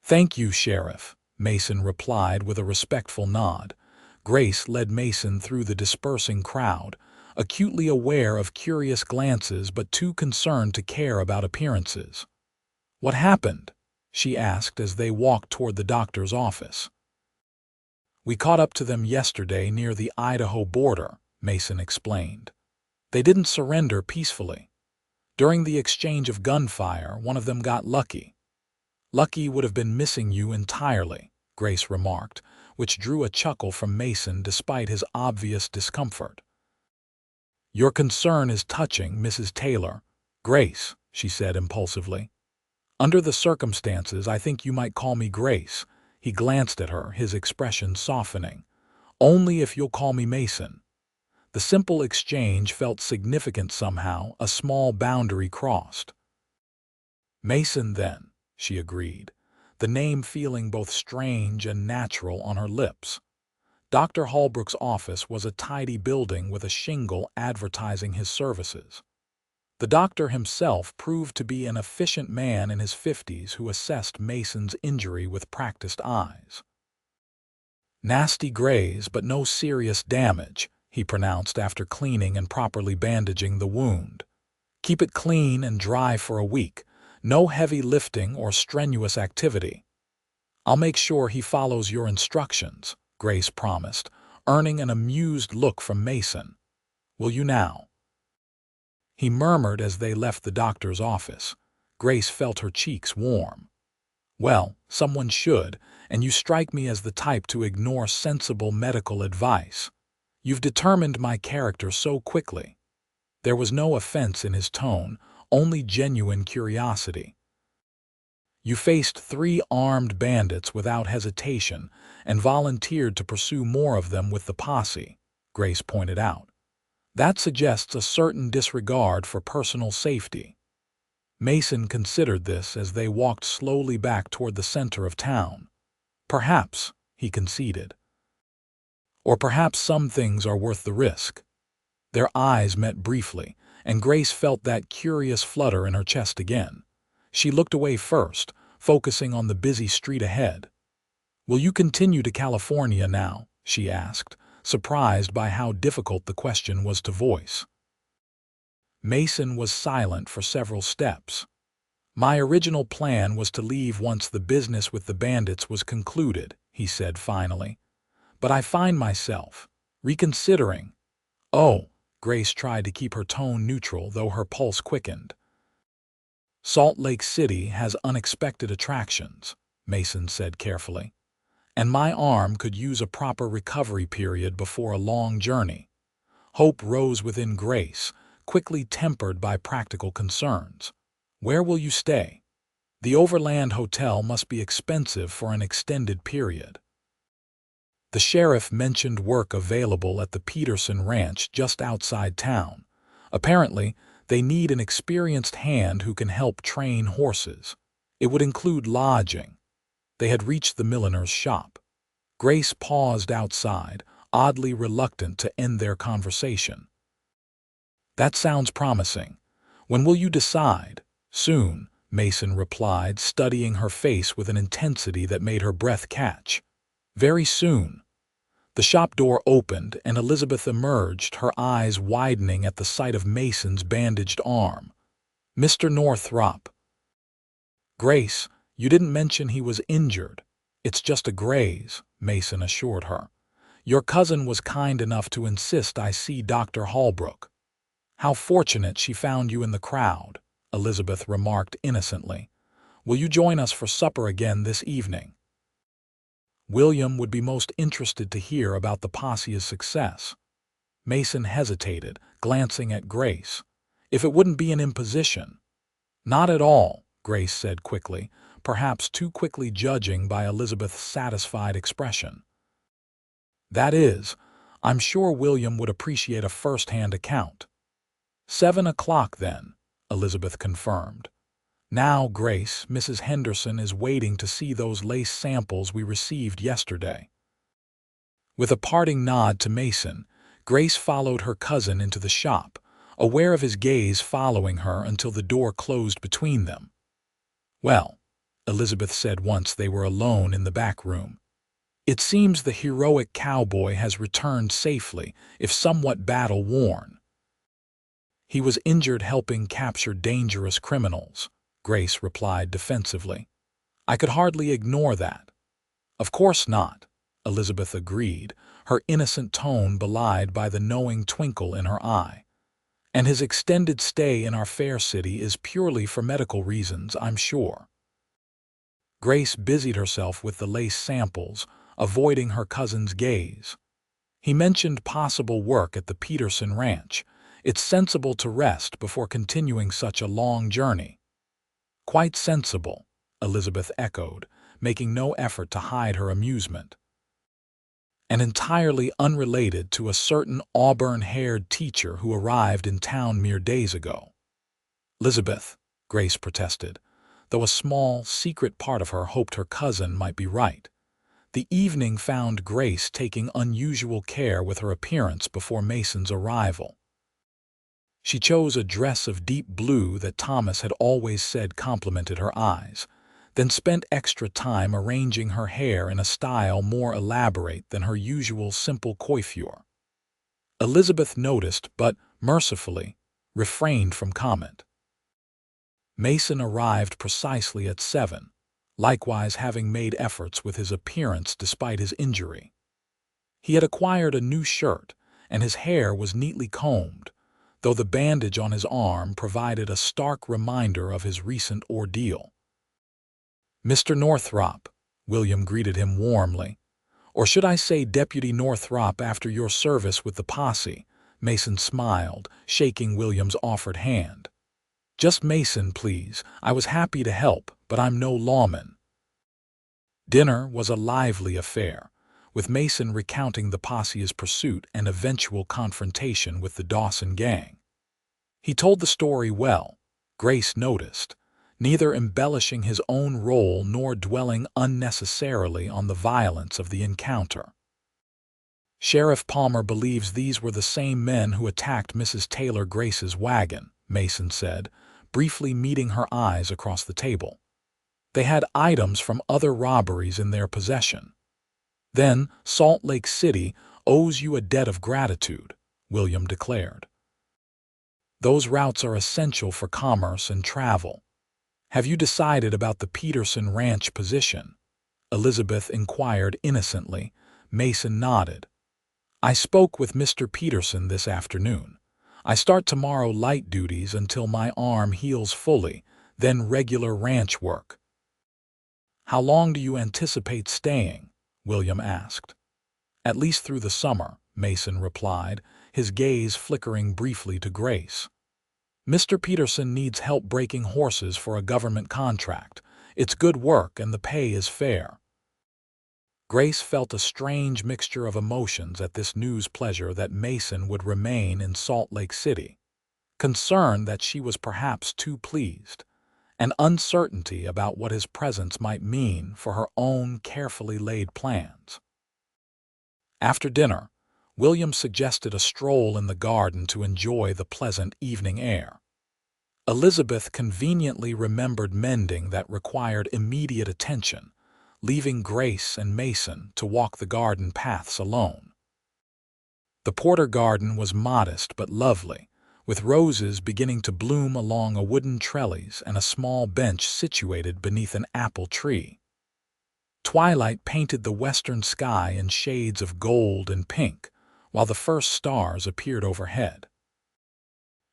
"Thank you, Sheriff," Mason replied with a respectful nod. Grace led Mason through the dispersing crowd, acutely aware of curious glances but too concerned to care about appearances. "What happened?" she asked as they walked toward the doctor's office. "We caught up to them yesterday near the Idaho border," Mason explained. "They didn't surrender peacefully. During the exchange of gunfire, one of them got lucky." "Lucky would have been missing you entirely," Grace remarked, which drew a chuckle from Mason despite his obvious discomfort. "Your concern is touching, Mrs. Taylor." "Grace," she said impulsively. "Under the circumstances, I think you might call me Grace." He glanced at her, his expression softening. "Only if you'll call me Mason." The simple exchange felt significant somehow, a small boundary crossed. "Mason, then," she agreed, the name feeling both strange and natural on her lips. Dr. Holbrook's office was a tidy building with a shingle advertising his services. The doctor himself proved to be an efficient man in his 50s who assessed Mason's injury with practiced eyes. "Nasty graze, but no serious damage," he pronounced after cleaning and properly bandaging the wound. "Keep it clean and dry for a week. No heavy lifting or strenuous activity." "I'll make sure he follows your instructions," Grace promised, earning an amused look from Mason. "Will you now?" He murmured as they left the doctor's office. Grace felt her cheeks warm. "Well, someone should, and you strike me as the type to ignore sensible medical advice. You've determined my character so quickly." There was no offense in his tone, only genuine curiosity. "You faced 3 armed bandits without hesitation and volunteered to pursue more of them with the posse," Grace pointed out. "That suggests a certain disregard for personal safety." Mason considered this as they walked slowly back toward the center of town. "Perhaps," he conceded. "Or perhaps some things are worth the risk." Their eyes met briefly, and Grace felt that curious flutter in her chest again. She looked away first, focusing on the busy street ahead. "Will you continue to California now?" she asked, surprised by how difficult the question was to voice. Mason was silent for several steps. "My original plan was to leave once the business with the bandits was concluded," he said finally. "But I find myself reconsidering." "Oh," Grace tried to keep her tone neutral, though her pulse quickened. "Salt Lake City has unexpected attractions," Mason said carefully. "And my arm could use a proper recovery period before a long journey." Hope rose within Grace, quickly tempered by practical concerns. "Where will you stay? The Overland Hotel must be expensive for an extended period." The sheriff mentioned work available at the Peterson Ranch just outside town. Apparently, they need an experienced hand who can help train horses. It would include lodging. They had reached the milliner's shop. Grace paused outside, oddly reluctant to end their conversation. "That sounds promising. When will you decide?" "Soon," Mason replied, studying her face with an intensity that made her breath catch. "Very soon." The shop door opened and Elizabeth emerged, her eyes widening at the sight of Mason's bandaged arm. "Mr. Northrop." "Grace, you didn't mention he was injured." "It's just a graze," Mason assured her. "Your cousin was kind enough to insist I see Dr. Holbrook." "How fortunate she found you in the crowd," Elizabeth remarked innocently. "Will you join us for supper again this evening?" William would be most interested to hear about the posse's success. Mason hesitated, glancing at Grace. "If it wouldn't be an imposition." "Not at all," Grace said quickly, perhaps too quickly judging by Elizabeth's satisfied expression. "That is, I'm sure William would appreciate a first-hand account." 7 o'clock then, Elizabeth confirmed. "Now, Grace, Mrs. Henderson is waiting to see those lace samples we received yesterday." With a parting nod to Mason, Grace followed her cousin into the shop, aware of his gaze following her until the door closed between them. "Well," Elizabeth said once they were alone in the back room, "it seems the heroic Cowboy has returned safely, if somewhat battle-worn." "He was injured helping capture dangerous criminals," Grace replied defensively. "I could hardly ignore that." "Of course not," Elizabeth agreed, her innocent tone belied by the knowing twinkle in her eye. "And his extended stay in our fair city is purely for medical reasons, I'm sure." Grace busied herself with the lace samples, avoiding her cousin's gaze. "He mentioned possible work at the Peterson Ranch. It's sensible to rest before continuing such a long journey." "Quite sensible," Elizabeth echoed, making no effort to hide her amusement. "And entirely unrelated to a certain auburn-haired teacher who arrived in town mere days ago." "Elizabeth," Grace protested, though a small, secret part of her hoped her cousin might be right. The evening found Grace taking unusual care with her appearance before Mason's arrival. She chose a dress of deep blue that Thomas had always said complimented her eyes, then spent extra time arranging her hair in a style more elaborate than her usual simple coiffure. Elizabeth noticed, but, mercifully, refrained from comment. Mason arrived precisely at 7, likewise having made efforts with his appearance despite his injury. He had acquired a new shirt, and his hair was neatly combed, though the bandage on his arm provided a stark reminder of his recent ordeal. "Mr. Northrop," William greeted him warmly. "Or should I say Deputy Northrop after your service with the posse?" Mason smiled, shaking William's offered hand. "Just Mason, please. I was happy to help, but I'm no lawman." Dinner was a lively affair, with Mason recounting the posse's pursuit and eventual confrontation with the Dawson gang. He told the story well, Grace noticed, neither embellishing his own role nor dwelling unnecessarily on the violence of the encounter. "Sheriff Palmer believes these were the same men who attacked Mrs. Taylor Grace's wagon," Mason said, briefly meeting her eyes across the table. "They had items from other robberies in their possession." "Then Salt Lake City owes you a debt of gratitude," William declared. "Those routes are essential for commerce and travel. Have you decided about the Peterson Ranch position?" Elizabeth inquired innocently. Mason nodded. "I spoke with Mr. Peterson this afternoon. I start tomorrow light duties until my arm heals fully, then regular ranch work." "How long do you anticipate staying?" William asked. "At least through the summer," Mason replied, his gaze flickering briefly to Grace. "Mr. Peterson needs help breaking horses for a government contract. It's good work and the pay is fair." Grace felt a strange mixture of emotions at this news, pleasure that Mason would remain in Salt Lake City, concern that she was perhaps too pleased, and uncertainty about what his presence might mean for her own carefully laid plans. After dinner, William suggested a stroll in the garden to enjoy the pleasant evening air. Elizabeth conveniently remembered mending that required immediate attention, leaving Grace and Mason to walk the garden paths alone. The Porter garden was modest but lovely, with roses beginning to bloom along a wooden trellis and a small bench situated beneath an apple tree. Twilight painted the western sky in shades of gold and pink, while the first stars appeared overhead.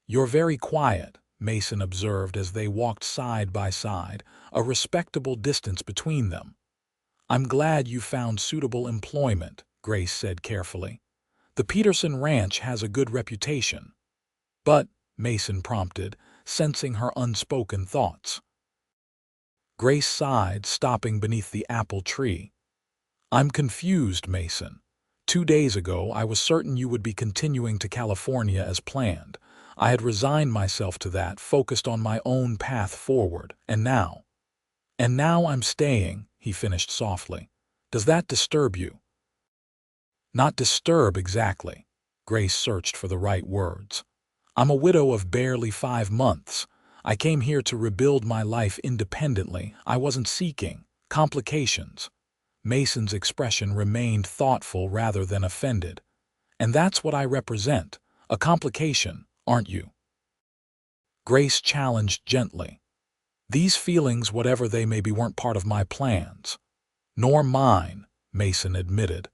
"You're very quiet," Mason observed as they walked side by side, a respectable distance between them. "I'm glad you found suitable employment," Grace said carefully. "The Peterson Ranch has a good reputation." "But," Mason prompted, sensing her unspoken thoughts. Grace sighed, stopping beneath the apple tree. "I'm confused, Mason. 2 days ago, I was certain you would be continuing to California as planned. I had resigned myself to that, focused on my own path forward, and now I'm staying," he finished softly. "Does that disturb you?" "Not disturb exactly." Grace searched for the right words. "I'm a widow of barely 5 months. I came here to rebuild my life independently. I wasn't seeking complications." Mason's expression remained thoughtful rather than offended. "And that's what I represent, a complication, aren't you?" Grace challenged gently. "These feelings, whatever they may be, weren't part of my plans." "Nor mine," Mason admitted.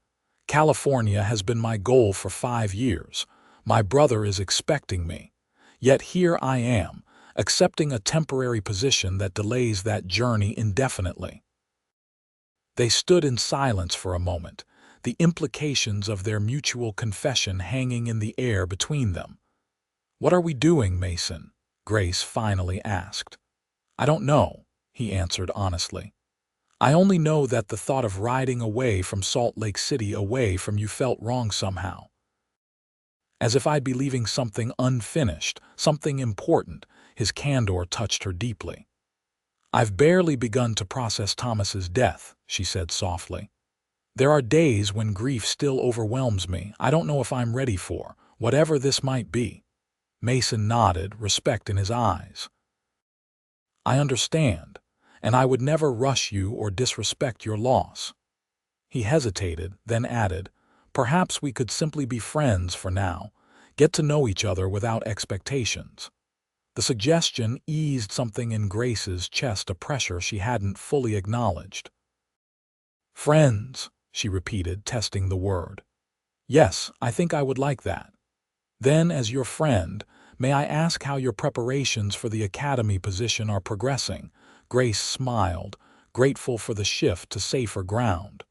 "California has been my goal for 5 years. My brother is expecting me. Yet here I am, accepting a temporary position that delays that journey indefinitely." They stood in silence for a moment, the implications of their mutual confession hanging in the air between them. "What are we doing, Mason?" Grace finally asked. "I don't know," he answered honestly. "I only know that the thought of riding away from Salt Lake City, away from you, felt wrong somehow. As if I'd be leaving something unfinished, something important." His candor touched her deeply. "I've barely begun to process Thomas's death," she said softly. "There are days when grief still overwhelms me. I don't know if I'm ready for whatever this might be." Mason nodded, respect in his eyes. I understand, and I would never rush you or disrespect your loss. He hesitated, then added, perhaps we could simply be friends for now, get to know each other without expectations. The suggestion eased something in Grace's chest, a pressure she hadn't fully acknowledged. Friends, she repeated, testing the word. Yes, I think I would like that. Then, as your friend, may I ask how your preparations for the academy position are progressing? Grace smiled, grateful for the shift to safer ground.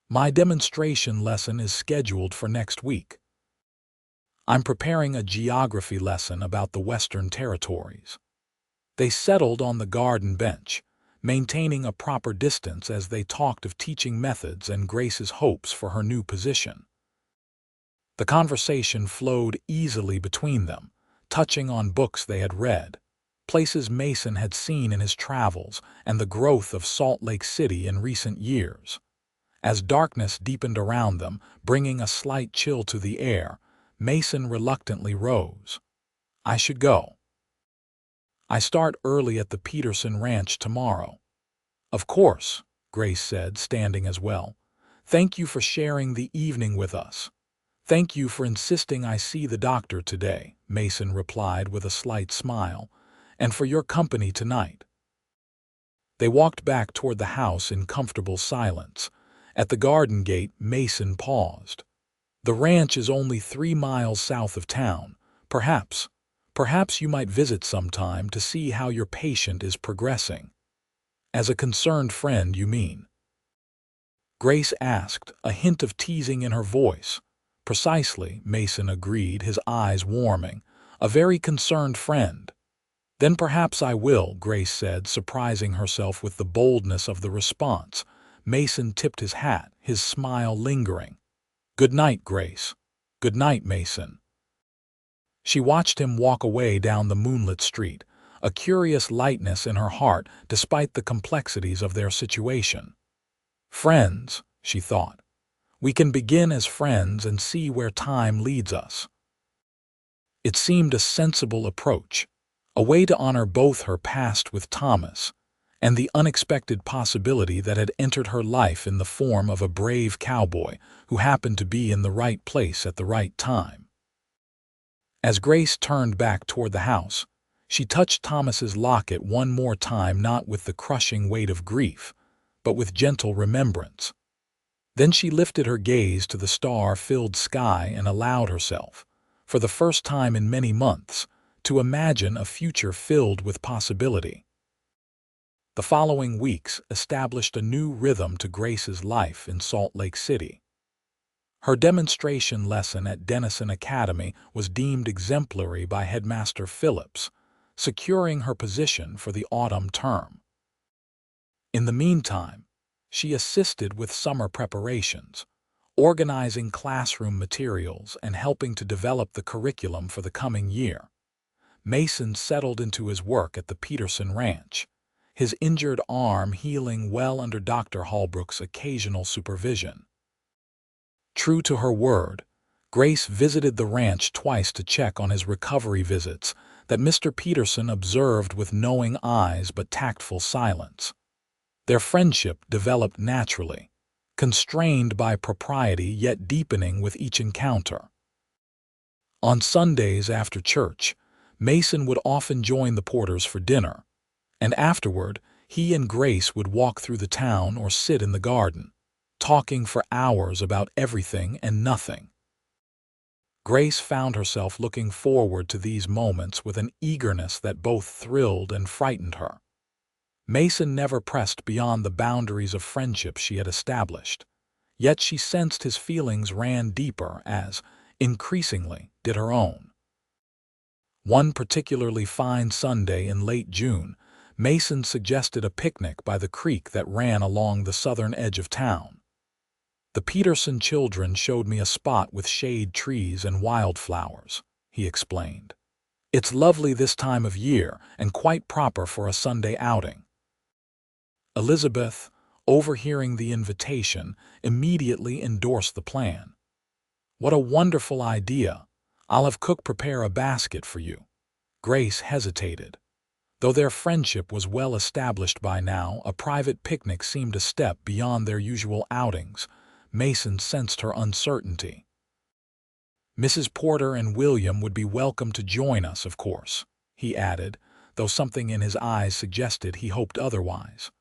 My demonstration lesson is scheduled for next week. I'm preparing a geography lesson about the Western Territories. They settled on the garden bench, maintaining a proper distance as they talked of teaching methods and Grace's hopes for her new position. The conversation flowed easily between them, touching on books they had read, places Mason had seen in his travels, and the growth of Salt Lake City in recent years. As darkness deepened around them, bringing a slight chill to the air, Mason reluctantly rose. I should go. I start early at the Peterson Ranch tomorrow. Of course, Grace said, standing as well. Thank you for sharing the evening with us. Thank you for insisting I see the doctor today, Mason replied with a slight smile, and for your company tonight. They walked back toward the house in comfortable silence. At the garden gate, Mason paused. The ranch is only 3 miles south of town. Perhaps you might visit sometime to see how your patient is progressing. As a concerned friend, you mean? Grace asked, a hint of teasing in her voice. Precisely, Mason agreed, his eyes warming. A very concerned friend. Then perhaps I will, Grace said, surprising herself with the boldness of the response. Mason tipped his hat, his smile lingering. Good night, Grace. Good night, Mason. She watched him walk away down the moonlit street, a curious lightness in her heart despite the complexities of their situation. Friends, she thought. We can begin as friends and see where time leads us. It seemed a sensible approach, a way to honor both her past with Thomas and the unexpected possibility that had entered her life in the form of a brave cowboy who happened to be in the right place at the right time. As Grace turned back toward the house, she touched Thomas's locket one more time, not with the crushing weight of grief, but with gentle remembrance. Then she lifted her gaze to the star-filled sky and allowed herself, for the first time in many months, to imagine a future filled with possibility. The following weeks established a new rhythm to Grace's life in Salt Lake City. Her demonstration lesson at Denison Academy was deemed exemplary by Headmaster Phillips, securing her position for the autumn term. In the meantime, she assisted with summer preparations, organizing classroom materials and helping to develop the curriculum for the coming year. Mason settled into his work at the Peterson Ranch, his injured arm healing well under Dr. Holbrook's occasional supervision. True to her word, Grace visited the ranch twice to check on his recovery visits that Mr. Peterson observed with knowing eyes but tactful silence. Their friendship developed naturally, constrained by propriety yet deepening with each encounter. On Sundays after church, Mason would often join the Porters for dinner, and afterward he and Grace would walk through the town or sit in the garden, talking for hours about everything and nothing. Grace found herself looking forward to these moments with an eagerness that both thrilled and frightened her. Mason never pressed beyond the boundaries of friendship she had established, yet she sensed his feelings ran deeper as, increasingly, did her own. One particularly fine Sunday in late June, Mason suggested a picnic by the creek that ran along the southern edge of town. The Peterson children showed me a spot with shade trees and wildflowers, he explained. It's lovely this time of year and quite proper for a Sunday outing. Elizabeth, overhearing the invitation, immediately endorsed the plan. What a wonderful idea! I'll have cook prepare a basket for you." Grace hesitated. Though their friendship was well established by now, a private picnic seemed a step beyond their usual outings. Mason sensed her uncertainty. "Mrs. Porter and William would be welcome to join us, of course," he added, though something in his eyes suggested he hoped otherwise.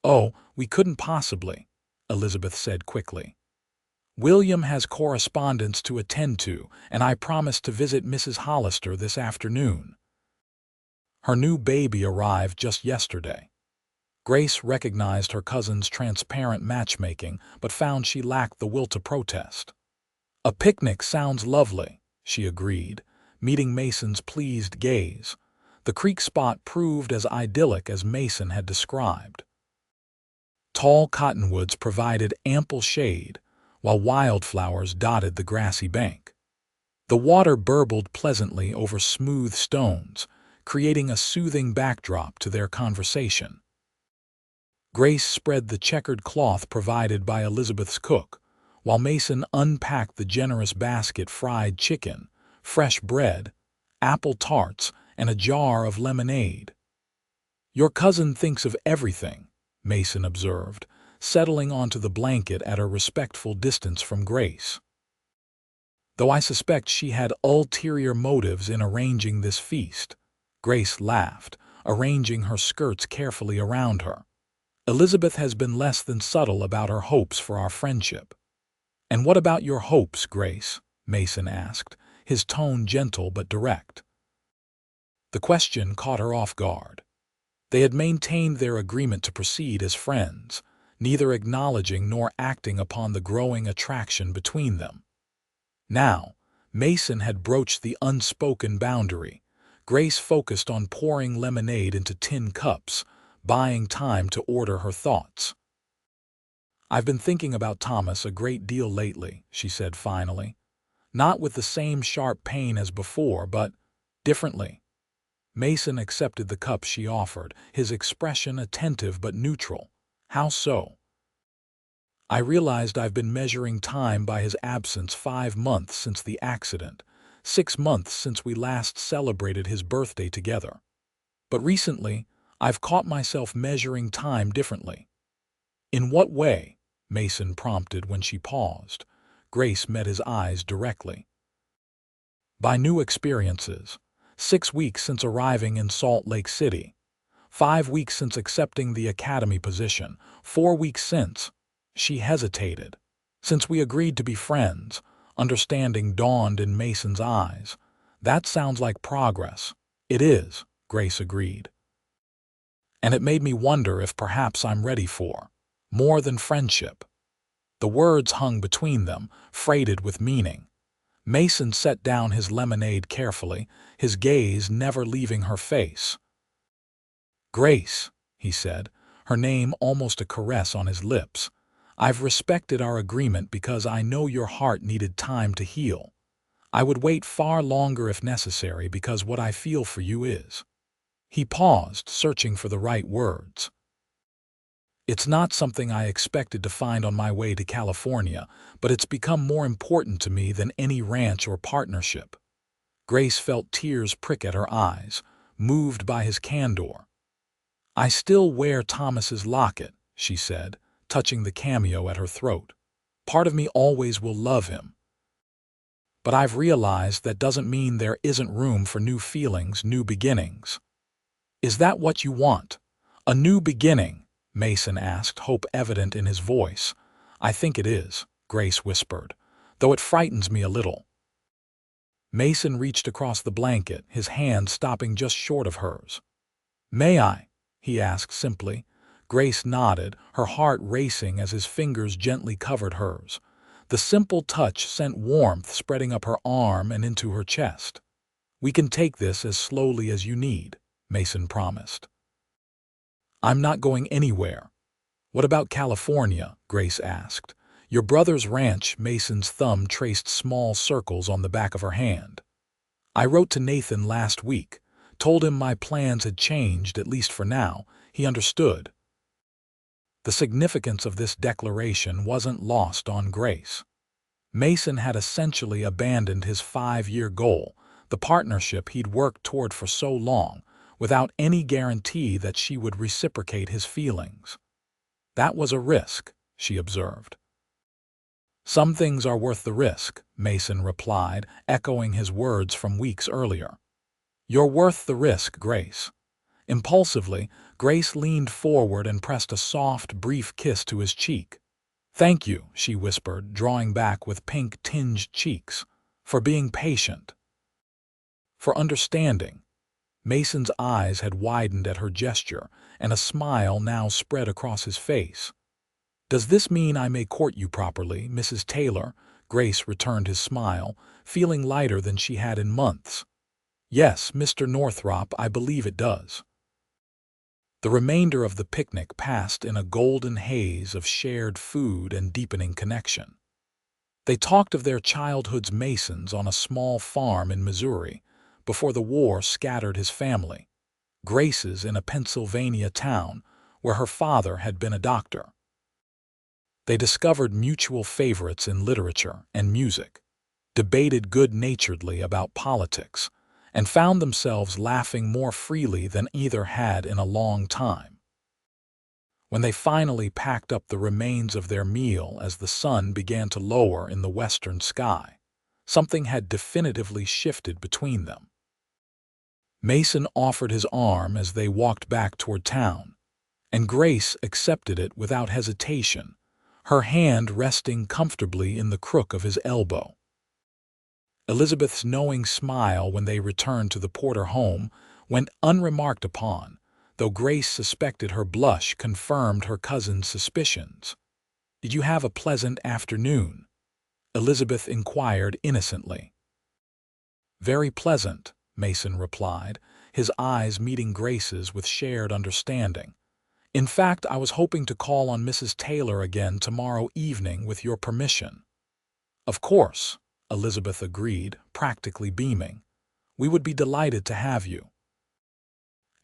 "Oh, we couldn't possibly," Elizabeth said quickly. "William has correspondence to attend to, and I promised to visit Mrs. Hollister this afternoon." Her new baby arrived just yesterday. Grace recognized her cousin's transparent matchmaking, but found she lacked the will to protest. "A picnic sounds lovely," she agreed, meeting Mason's pleased gaze. The creek spot proved as idyllic as Mason had described. Tall cottonwoods provided ample shade, while wildflowers dotted the grassy bank. The water burbled pleasantly over smooth stones, creating a soothing backdrop to their conversation. Grace spread the checkered cloth provided by Elizabeth's cook, while Mason unpacked the generous basket: fried chicken, fresh bread, apple tarts, and a jar of lemonade. "Your cousin thinks of everything," Mason observed, settling onto the blanket at a respectful distance from Grace. "Though I suspect she had ulterior motives in arranging this feast." Grace laughed, arranging her skirts carefully around her. "Elizabeth has been less than subtle about her hopes for our friendship." "And what about your hopes, Grace?" Mason asked, his tone gentle but direct. The question caught her off guard. They had maintained their agreement to proceed as friends, neither acknowledging nor acting upon the growing attraction between them. Now, Mason had broached the unspoken boundary. Grace focused on pouring lemonade into tin cups, buying time to order her thoughts. "I've been thinking about Thomas a great deal lately," she said finally. "Not with the same sharp pain as before, but differently." Mason accepted the cup she offered, his expression attentive but neutral. "How so?" "I realized I've been measuring time by his absence. 5 months since the accident, 6 months since we last celebrated his birthday together. But recently, I've caught myself measuring time differently." "In what way?" Mason prompted when she paused. Grace met his eyes directly. "By new experiences. 6 weeks since arriving in Salt Lake City. 5 weeks since accepting the academy position. 4 weeks since—" She hesitated. "Since we agreed to be friends." Understanding dawned in Mason's eyes. "That sounds like progress." "It is," Grace agreed. "And it made me wonder if perhaps I'm ready for more than friendship." The words hung between them, freighted with meaning. Mason set down his lemonade carefully, his gaze never leaving her face. "Grace," he said, her name almost a caress on his lips, "I've respected our agreement because I know your heart needed time to heal. I would wait far longer if necessary because what I feel for you is—" He paused, searching for the right words. "It's not something I expected to find on my way to California, but it's become more important to me than any ranch or partnership." Grace felt tears prick at her eyes, moved by his candor. "I still wear Thomas's locket," she said, touching the cameo at her throat. "Part of me always will love him. But I've realized that doesn't mean there isn't room for new feelings, new beginnings." "Is that what you want? A new beginning?" Mason asked, hope evident in his voice. "I think it is," Grace whispered, "though it frightens me a little." Mason reached across the blanket, his hand stopping just short of hers. "May I?" he asked simply. Grace nodded, her heart racing as his fingers gently covered hers. The simple touch sent warmth spreading up her arm and into her chest. "We can take this as slowly as you need," Mason promised. "I'm not going anywhere." "What about California?" Grace asked. "Your brother's ranch." Mason's thumb traced small circles on the back of her hand. "I wrote to Nathan last week, told him my plans had changed, at least for now." He understood. The significance of this declaration wasn't lost on Grace. Mason had essentially abandoned his 5-year goal, the partnership he'd worked toward for so long, without any guarantee that she would reciprocate his feelings. That was a risk, she observed. Some things are worth the risk, Mason replied, echoing his words from weeks earlier. You're worth the risk, Grace. Impulsively, Grace leaned forward and pressed a soft, brief kiss to his cheek. Thank you, she whispered, drawing back with pink-tinged cheeks, for being patient. For understanding. Mason's eyes had widened at her gesture, and a smile now spread across his face. Does this mean I may court you properly, Mrs. Taylor? Grace returned his smile, feeling lighter than she had in months. Yes, Mr. Northrop, I believe it does. The remainder of the picnic passed in a golden haze of shared food and deepening connection. They talked of their childhood's Masons on a small farm in Missouri, before the war scattered his family, Grace's in a Pennsylvania town where her father had been a doctor. They discovered mutual favorites in literature and music, debated good-naturedly about politics, and found themselves laughing more freely than either had in a long time. When they finally packed up the remains of their meal as the sun began to lower in the western sky, something had definitively shifted between them. Mason offered his arm as they walked back toward town, and Grace accepted it without hesitation, her hand resting comfortably in the crook of his elbow. Elizabeth's knowing smile when they returned to the Porter home went unremarked upon, though Grace suspected her blush confirmed her cousin's suspicions. "Did you have a pleasant afternoon?" Elizabeth inquired innocently. "Very pleasant," Mason replied, his eyes meeting Grace's with shared understanding. "In fact, I was hoping to call on Mrs. Taylor again tomorrow evening with your permission." "Of course," Elizabeth agreed, practically beaming. "We would be delighted to have you."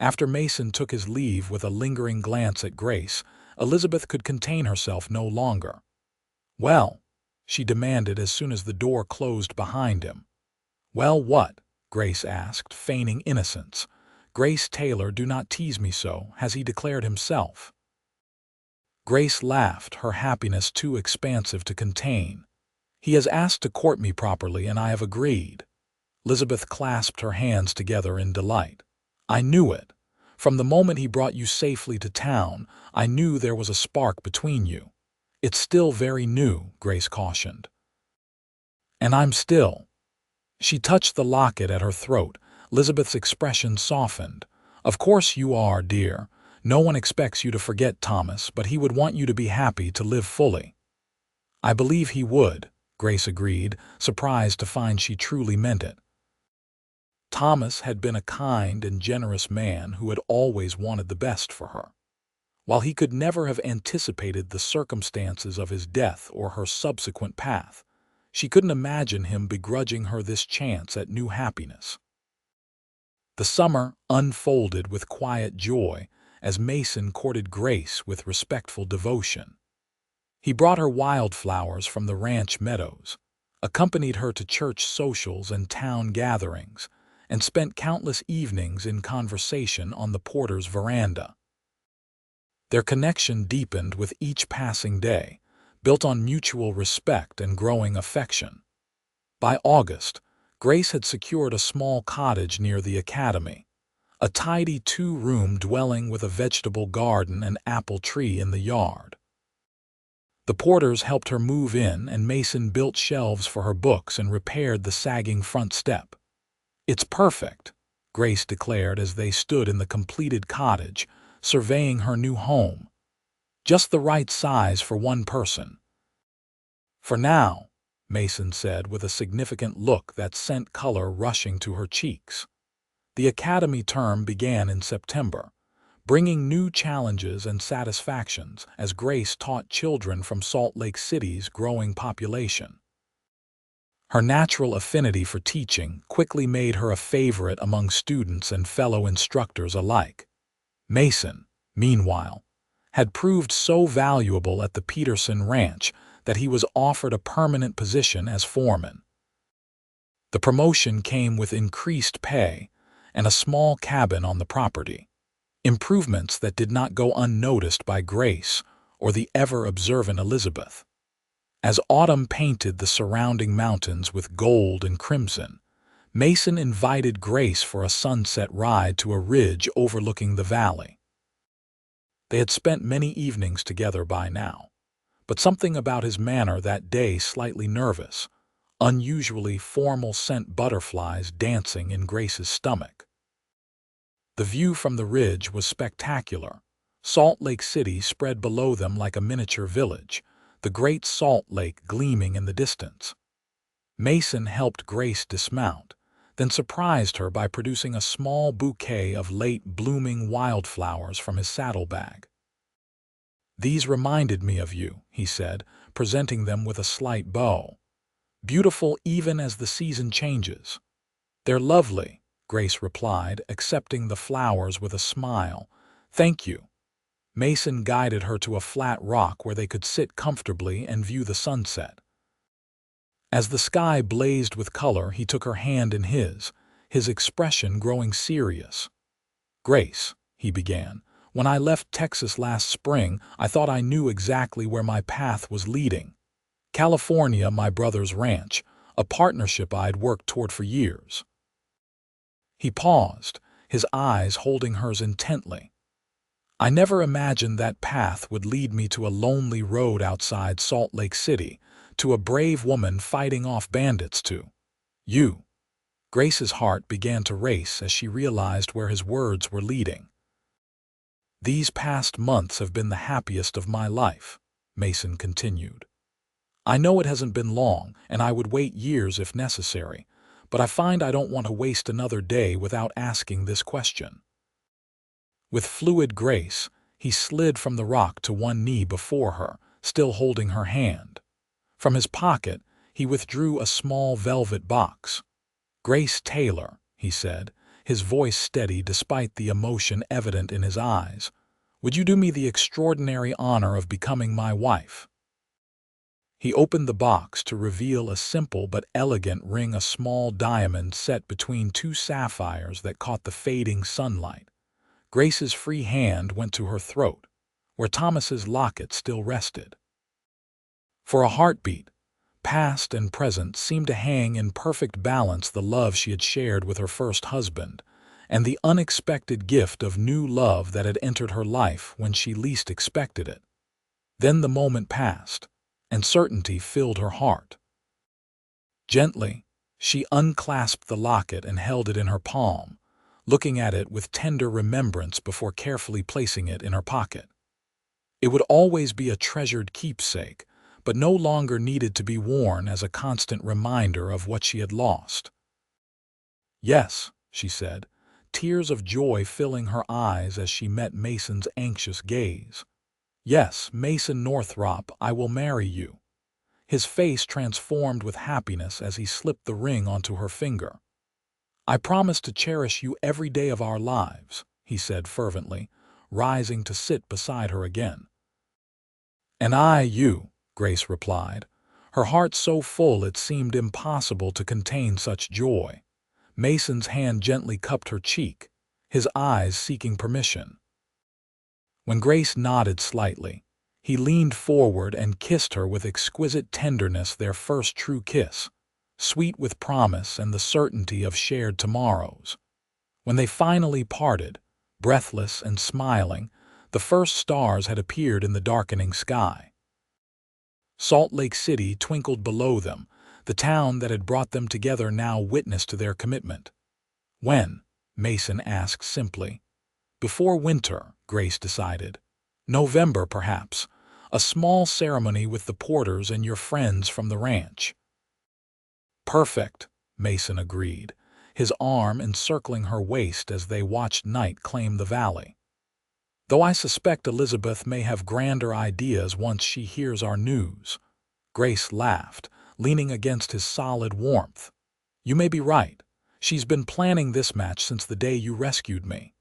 After Mason took his leave with a lingering glance at Grace, Elizabeth could contain herself no longer. "Well?" she demanded as soon as the door closed behind him. "Well, what?" Grace asked, feigning innocence. "Grace Taylor, do not tease me so, has he declared himself?" Grace laughed, her happiness too expansive to contain. "He has asked to court me properly, and I have agreed." Elizabeth clasped her hands together in delight. "I knew it. From the moment he brought you safely to town, I knew there was a spark between you." "It's still very new," Grace cautioned. "And I'm still—" She touched the locket at her throat. Elizabeth's expression softened. "Of course you are, dear. No one expects you to forget Thomas, but he would want you to be happy to live fully." "I believe he would," Grace agreed, surprised to find she truly meant it. Thomas had been a kind and generous man who had always wanted the best for her. While he could never have anticipated the circumstances of his death or her subsequent path, she couldn't imagine him begrudging her this chance at new happiness. The summer unfolded with quiet joy as Mason courted Grace with respectful devotion. He brought her wildflowers from the ranch meadows, accompanied her to church socials and town gatherings, and spent countless evenings in conversation on the Porter's veranda. Their connection deepened with each passing day, built on mutual respect and growing affection. By August, Grace had secured a small cottage near the academy, a tidy 2-room dwelling with a vegetable garden and apple tree in the yard. The Porters helped her move in, and Mason built shelves for her books and repaired the sagging front step. "It's perfect," Grace declared as they stood in the completed cottage, surveying her new home. "Just the right size for one person." "For now," Mason said with a significant look that sent color rushing to her cheeks. The academy term began in September, bringing new challenges and satisfactions as Grace taught children from Salt Lake City's growing population. Her natural affinity for teaching quickly made her a favorite among students and fellow instructors alike. Mason, meanwhile, had proved so valuable at the Peterson Ranch that he was offered a permanent position as foreman. The promotion came with increased pay and a small cabin on the property, improvements that did not go unnoticed by Grace or the ever-observant Elizabeth. As autumn painted the surrounding mountains with gold and crimson, Mason invited Grace for a sunset ride to a ridge overlooking the valley. They had spent many evenings together by now, but something about his manner that day slightly nervous, unusually formal sent butterflies dancing in Grace's stomach. The view from the ridge was spectacular. Salt Lake City spread below them like a miniature village, the Great Salt Lake gleaming in the distance. Mason helped Grace dismount, then surprised her by producing a small bouquet of late-blooming wildflowers from his saddlebag. "These reminded me of you," he said, presenting them with a slight bow. "Beautiful even as the season changes." "They're lovely," Grace replied, accepting the flowers with a smile. "Thank you." Mason guided her to a flat rock where they could sit comfortably and view the sunset. As the sky blazed with color, he took her hand in his expression growing serious. "Grace," he began, "when I left Texas last spring, I thought I knew exactly where my path was leading. California, my brother's ranch, a partnership I'd worked toward for years." He paused, his eyes holding hers intently. "I never imagined that path would lead me to a lonely road outside Salt Lake City, to a brave woman fighting off bandits, to you." Grace's heart began to race as she realized where his words were leading. "These past months have been the happiest of my life," Mason continued. "I know it hasn't been long, and I would wait years if necessary, but I find I don't want to waste another day without asking this question." With fluid grace, he slid from the rock to one knee before her, still holding her hand. From his pocket, he withdrew a small velvet box. "Grace Taylor," he said, his voice steady despite the emotion evident in his eyes, "would you do me the extraordinary honor of becoming my wife?" He opened the box to reveal a simple but elegant ring, a small diamond set between two sapphires that caught the fading sunlight. Grace's free hand went to her throat, where Thomas's locket still rested. For a heartbeat, past and present seemed to hang in perfect balance, the love she had shared with her first husband, and the unexpected gift of new love that had entered her life when she least expected it. Then the moment passed, and certainty filled her heart. Gently, she unclasped the locket and held it in her palm, looking at it with tender remembrance before carefully placing it in her pocket. It would always be a treasured keepsake, but no longer needed to be worn as a constant reminder of what she had lost. "Yes," she said, tears of joy filling her eyes as she met Mason's anxious gaze. "Yes, Mason Northrop, I will marry you." His face transformed with happiness as he slipped the ring onto her finger. "I promise to cherish you every day of our lives," he said fervently, rising to sit beside her again. "And I you," Grace replied, her heart so full it seemed impossible to contain such joy. Mason's hand gently cupped her cheek, his eyes seeking permission. When Grace nodded slightly, he leaned forward and kissed her with exquisite tenderness, their first true kiss, sweet with promise and the certainty of shared tomorrows. When they finally parted, breathless and smiling, the first stars had appeared in the darkening sky. Salt Lake City twinkled below them, the town that had brought them together now witness to their commitment. "When?" Mason asked simply. "Before winter," Grace decided. "November, perhaps. A small ceremony with the Porters and your friends from the ranch." "Perfect," Mason agreed, his arm encircling her waist as they watched night claim the valley. "Though I suspect Elizabeth may have grander ideas once she hears our news." Grace laughed, leaning against his solid warmth. "You may be right. She's been planning this match since the day you rescued me."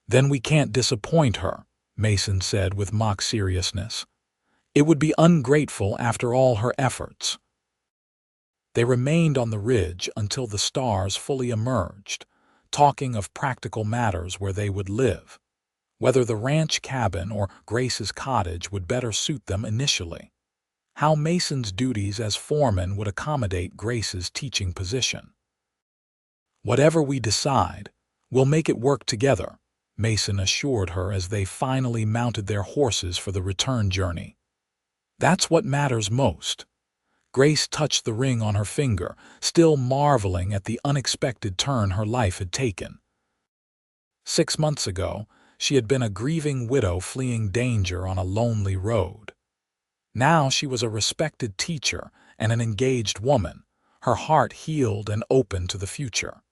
"Then we can't disappoint her," Mason said with mock seriousness. It would be ungrateful after all her efforts. They remained on the ridge until the stars fully emerged, talking of practical matters where they would live, whether the ranch cabin or Grace's cottage would better suit them initially, how Mason's duties as foreman would accommodate Grace's teaching position. "Whatever we decide, we'll make it work together," Mason assured her as they finally mounted their horses for the return journey. "That's what matters most." Grace touched the ring on her finger, still marveling at the unexpected turn her life had taken. 6 months ago, she had been a grieving widow fleeing danger on a lonely road. Now she was a respected teacher and an engaged woman, her heart healed and open to the future.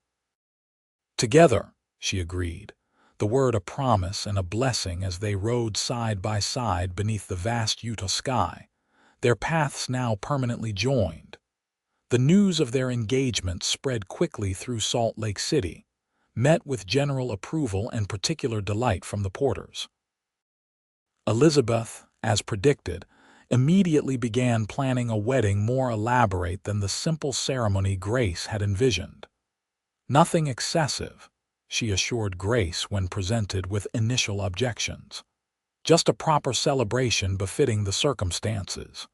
"Together," she agreed, the word a promise and a blessing as they rode side by side beneath the vast Utah sky, their paths now permanently joined. The news of their engagement spread quickly through Salt Lake City, met with general approval and particular delight from the Porters. Elizabeth, as predicted, immediately began planning a wedding more elaborate than the simple ceremony Grace had envisioned. "Nothing excessive," she assured Grace when presented with initial objections. "Just a proper celebration befitting the circumstances."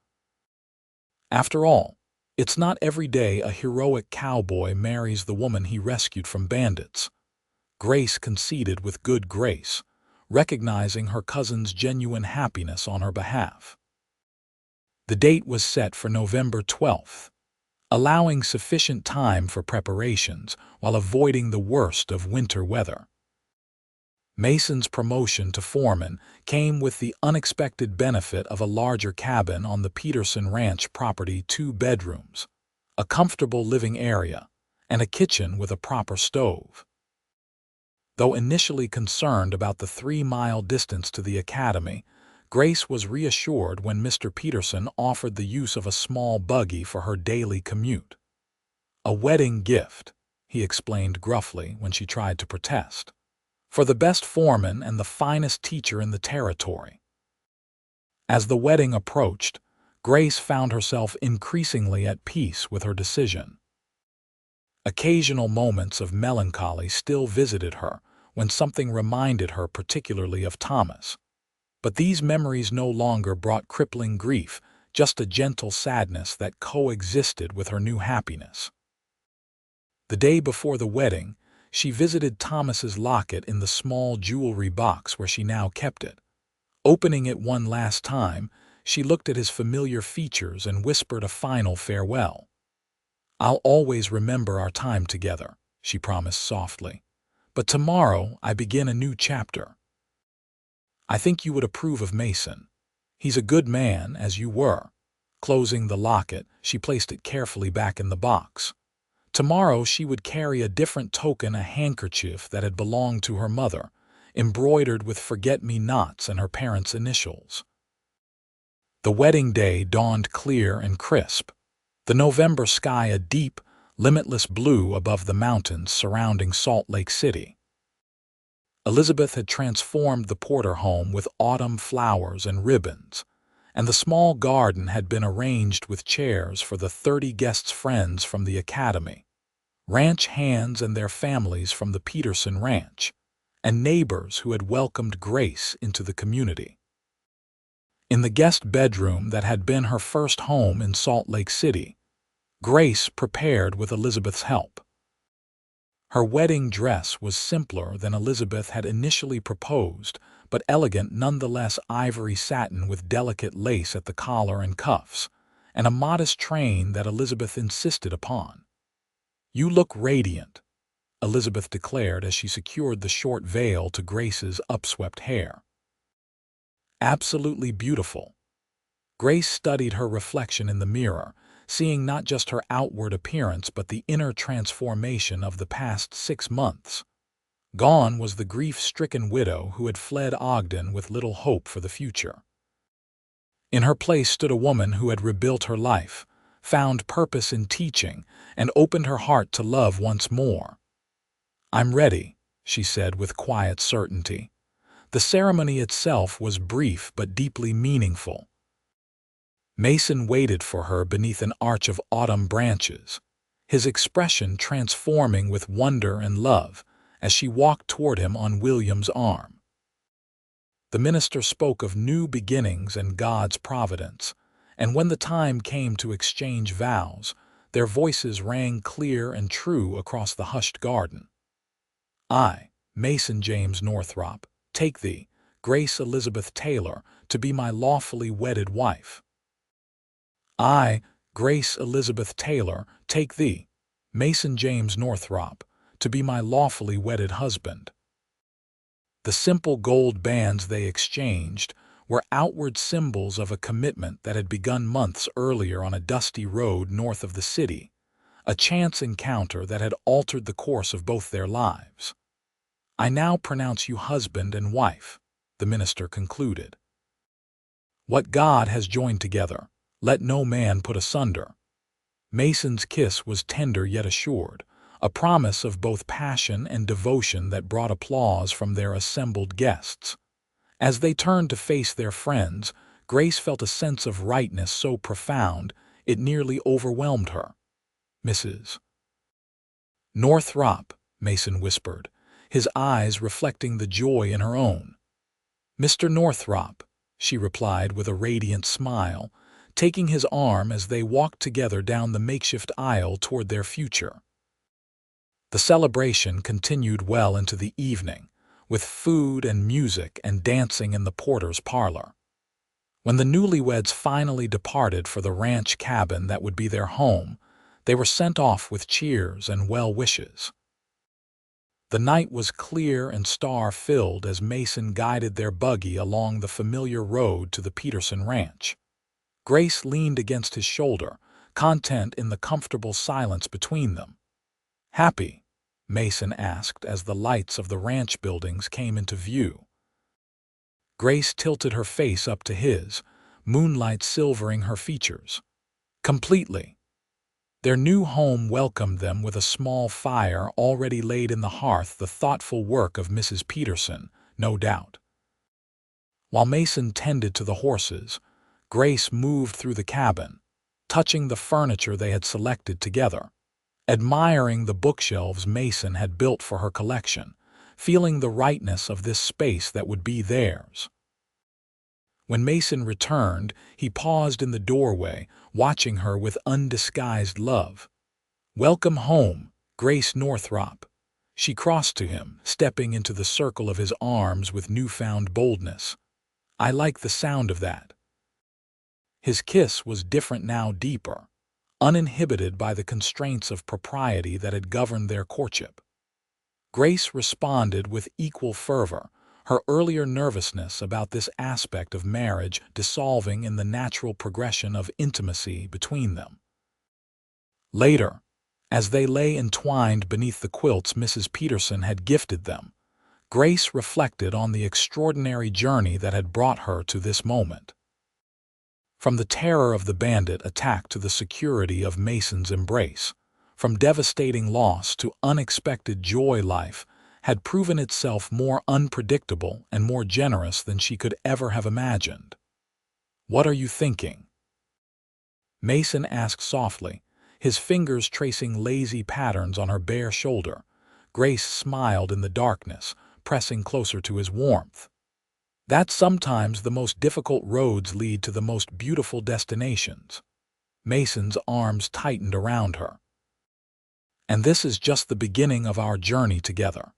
After all, it's not every day a heroic cowboy marries the woman he rescued from bandits. Grace conceded with good grace, recognizing her cousin's genuine happiness on her behalf. The date was set for November 12th, allowing sufficient time for preparations while avoiding the worst of winter weather. Mason's promotion to foreman came with the unexpected benefit of a larger cabin on the Peterson Ranch property, 2 bedrooms, a comfortable living area, and a kitchen with a proper stove. Though initially concerned about the 3-mile distance to the academy, Grace was reassured when Mr. Peterson offered the use of a small buggy for her daily commute. "A wedding gift," he explained gruffly when she tried to protest, "for the best foreman and the finest teacher in the territory." As the wedding approached, Grace found herself increasingly at peace with her decision. Occasional moments of melancholy still visited her when something reminded her particularly of Thomas. But these memories no longer brought crippling grief, just a gentle sadness that coexisted with her new happiness. The day before the wedding, she visited Thomas's locket in the small jewelry box where she now kept it. Opening it one last time, she looked at his familiar features and whispered a final farewell. "I'll always remember our time together," she promised softly. "But tomorrow I begin a new chapter. I think you would approve of Mason. He's a good man, as you were." Closing the locket, she placed it carefully back in the box. Tomorrow she would carry a different token, a handkerchief that had belonged to her mother, embroidered with forget-me-nots and her parents' initials. The wedding day dawned clear and crisp, the November sky a deep, limitless blue above the mountains surrounding Salt Lake City. Elizabeth had transformed the Porter home with autumn flowers and ribbons, and the small garden had been arranged with chairs for the 30 guests' friends from the academy, ranch hands and their families from the Peterson Ranch, and neighbors who had welcomed Grace into the community. In the guest bedroom that had been her first home in Salt Lake City, Grace prepared with Elizabeth's help. Her wedding dress was simpler than Elizabeth had initially proposed, but elegant nonetheless, ivory satin with delicate lace at the collar and cuffs, and a modest train that Elizabeth insisted upon. "You look radiant," Elizabeth declared as she secured the short veil to Grace's upswept hair. "Absolutely beautiful." Grace studied her reflection in the mirror, seeing not just her outward appearance but the inner transformation of the past 6 months. Gone was the grief-stricken widow who had fled Ogden with little hope for the future. In her place stood a woman who had rebuilt her life, found purpose in teaching, and opened her heart to love once more. "I'm ready," she said with quiet certainty. The ceremony itself was brief but deeply meaningful. Mason waited for her beneath an arch of autumn branches, his expression transforming with wonder and love as she walked toward him on William's arm. The minister spoke of new beginnings and God's providence, and when the time came to exchange vows, their voices rang clear and true across the hushed garden. I, Mason James Northrop, take thee, Grace Elizabeth Taylor, to be my lawfully wedded wife. I, Grace Elizabeth Taylor, take thee, Mason James Northrop, to be my lawfully wedded husband. The simple gold bands they exchanged were outward symbols of a commitment that had begun months earlier on a dusty road north of the city, a chance encounter that had altered the course of both their lives. I now pronounce you husband and wife, the minister concluded. What God has joined together, let no man put asunder. Mason's kiss was tender yet assured, a promise of both passion and devotion that brought applause from their assembled guests. As they turned to face their friends, Grace felt a sense of rightness so profound it nearly overwhelmed her. Mrs. Northrop, Mason whispered, his eyes reflecting the joy in her own. Mr. Northrop, she replied with a radiant smile, taking his arm as they walked together down the makeshift aisle toward their future. The celebration continued well into the evening, with food and music and dancing in the porter's parlor. When the newlyweds finally departed for the ranch cabin that would be their home, they were sent off with cheers and well wishes. The night was clear and star-filled as Mason guided their buggy along the familiar road to the Peterson ranch. Grace leaned against his shoulder, content in the comfortable silence between them. Happy? Mason asked as the lights of the ranch buildings came into view. Grace tilted her face up to his, moonlight silvering her features. Completely. Their new home welcomed them with a small fire already laid in the hearth, the thoughtful work of Mrs. Peterson, no doubt. While Mason tended to the horses, Grace moved through the cabin, touching the furniture they had selected together, admiring the bookshelves Mason had built for her collection, feeling the rightness of this space that would be theirs. When Mason returned, he paused in the doorway, watching her with undisguised love. "Welcome home, Grace Northrop." She crossed to him, stepping into the circle of his arms with newfound boldness. "I like the sound of that." His kiss was different now, deeper, uninhibited by the constraints of propriety that had governed their courtship. Grace responded with equal fervor, her earlier nervousness about this aspect of marriage dissolving in the natural progression of intimacy between them. Later, as they lay entwined beneath the quilts Mrs. Peterson had gifted them, Grace reflected on the extraordinary journey that had brought her to this moment. From the terror of the bandit attack to the security of Mason's embrace, from devastating loss to unexpected joy, life had proven itself more unpredictable and more generous than she could ever have imagined. "What are you thinking?" Mason asked softly, his fingers tracing lazy patterns on her bare shoulder. Grace smiled in the darkness, pressing closer to his warmth. "That sometimes the most difficult roads lead to the most beautiful destinations." Mason's arms tightened around her. "And this is just the beginning of our journey together."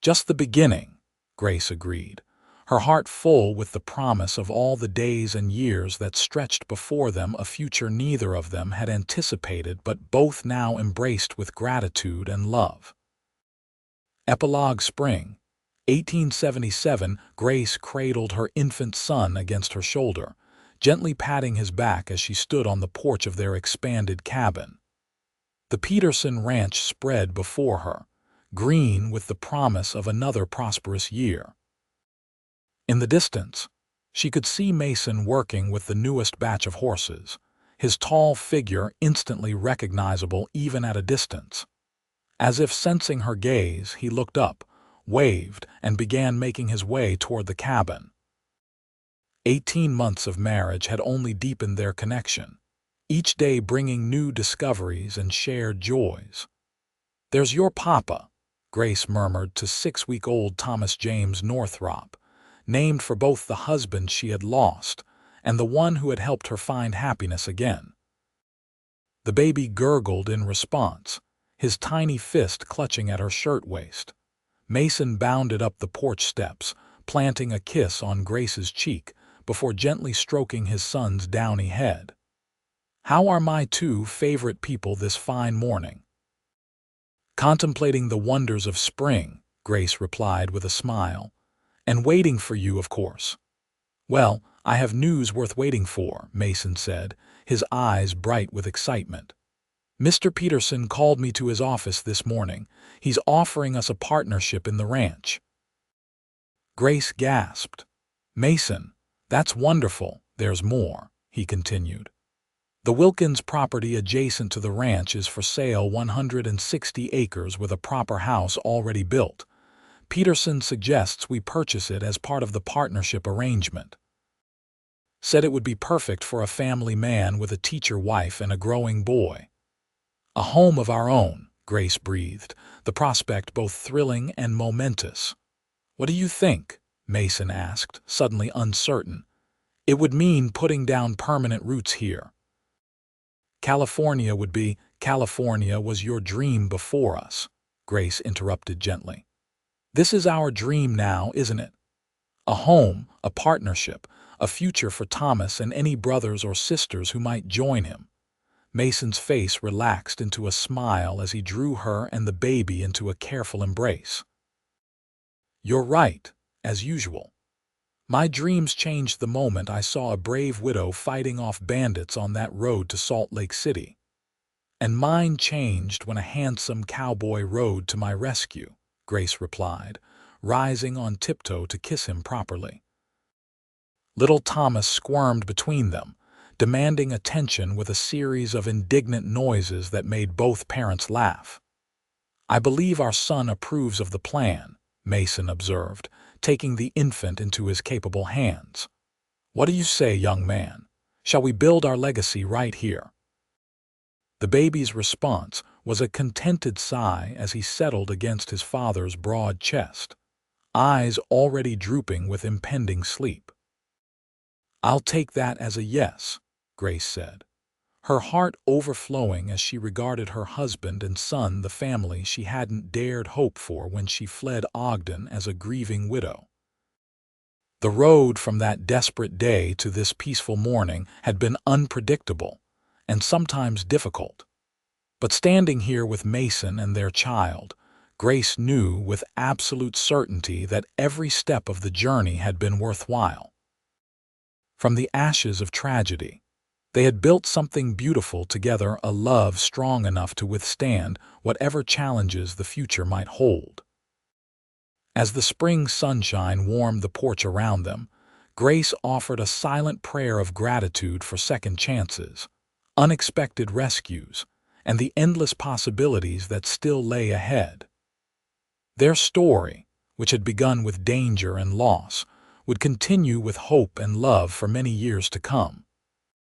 "Just the beginning," Grace agreed, her heart full with the promise of all the days and years that stretched before them, a future neither of them had anticipated but both now embraced with gratitude and love. Epilogue. Spring, 1877. Grace cradled her infant son against her shoulder, gently patting his back as she stood on the porch of their expanded cabin. The Peterson ranch spread before her, green with the promise of another prosperous year. In the distance, she could see Mason working with the newest batch of horses, his tall figure instantly recognizable even at a distance. As if sensing her gaze, he looked up, waved, and began making his way toward the cabin. 18 months of marriage had only deepened their connection, each day bringing new discoveries and shared joys. "There's your papa," Grace murmured to 6-week-old Thomas James Northrop, named for both the husband she had lost and the one who had helped her find happiness again. The baby gurgled in response, his tiny fist clutching at her shirtwaist. Mason bounded up the porch steps, planting a kiss on Grace's cheek before gently stroking his son's downy head. "How are my two favorite people this fine morning?" "Contemplating the wonders of spring," Grace replied with a smile. "And waiting for you, of course." "Well, I have news worth waiting for," Mason said, his eyes bright with excitement. "Mr. Peterson called me to his office this morning. He's offering us a partnership in the ranch." Grace gasped. "Mason, that's wonderful. There's more," he continued. "The Wilkins property adjacent to the ranch is for sale, 160 acres with a proper house already built. Peterson suggests we purchase it as part of the partnership arrangement. Said it would be perfect for a family man with a teacher wife and a growing boy." "A home of our own," Grace breathed, the prospect both thrilling and momentous. "What do you think?" Mason asked, suddenly uncertain. "It would mean putting down permanent roots here." "California was your dream before us," Grace interrupted gently. "This is our dream now, isn't it? A home, a partnership, a future for Thomas and any brothers or sisters who might join him." Mason's face relaxed into a smile as he drew her and the baby into a careful embrace. "You're right, as usual. My dreams changed the moment I saw a brave widow fighting off bandits on that road to Salt Lake City. And mine changed when a handsome cowboy rode to my rescue," Grace replied, rising on tiptoe to kiss him properly. Little Thomas squirmed between them, demanding attention with a series of indignant noises that made both parents laugh. "I believe our son approves of the plan," Mason observed, taking the infant into his capable hands. "What do you say, young man? Shall we build our legacy right here?" The baby's response was a contented sigh as he settled against his father's broad chest, eyes already drooping with impending sleep. "I'll take that as a yes," Grace said, her heart overflowing as she regarded her husband and son, the family she hadn't dared hope for when she fled Ogden as a grieving widow. The road from that desperate day to this peaceful morning had been unpredictable and sometimes difficult. But standing here with Mason and their child, Grace knew with absolute certainty that every step of the journey had been worthwhile. From the ashes of tragedy, they had built something beautiful together, a love strong enough to withstand whatever challenges the future might hold. As the spring sunshine warmed the porch around them, Grace offered a silent prayer of gratitude for second chances, unexpected rescues, and the endless possibilities that still lay ahead. Their story, which had begun with danger and loss, would continue with hope and love for many years to come.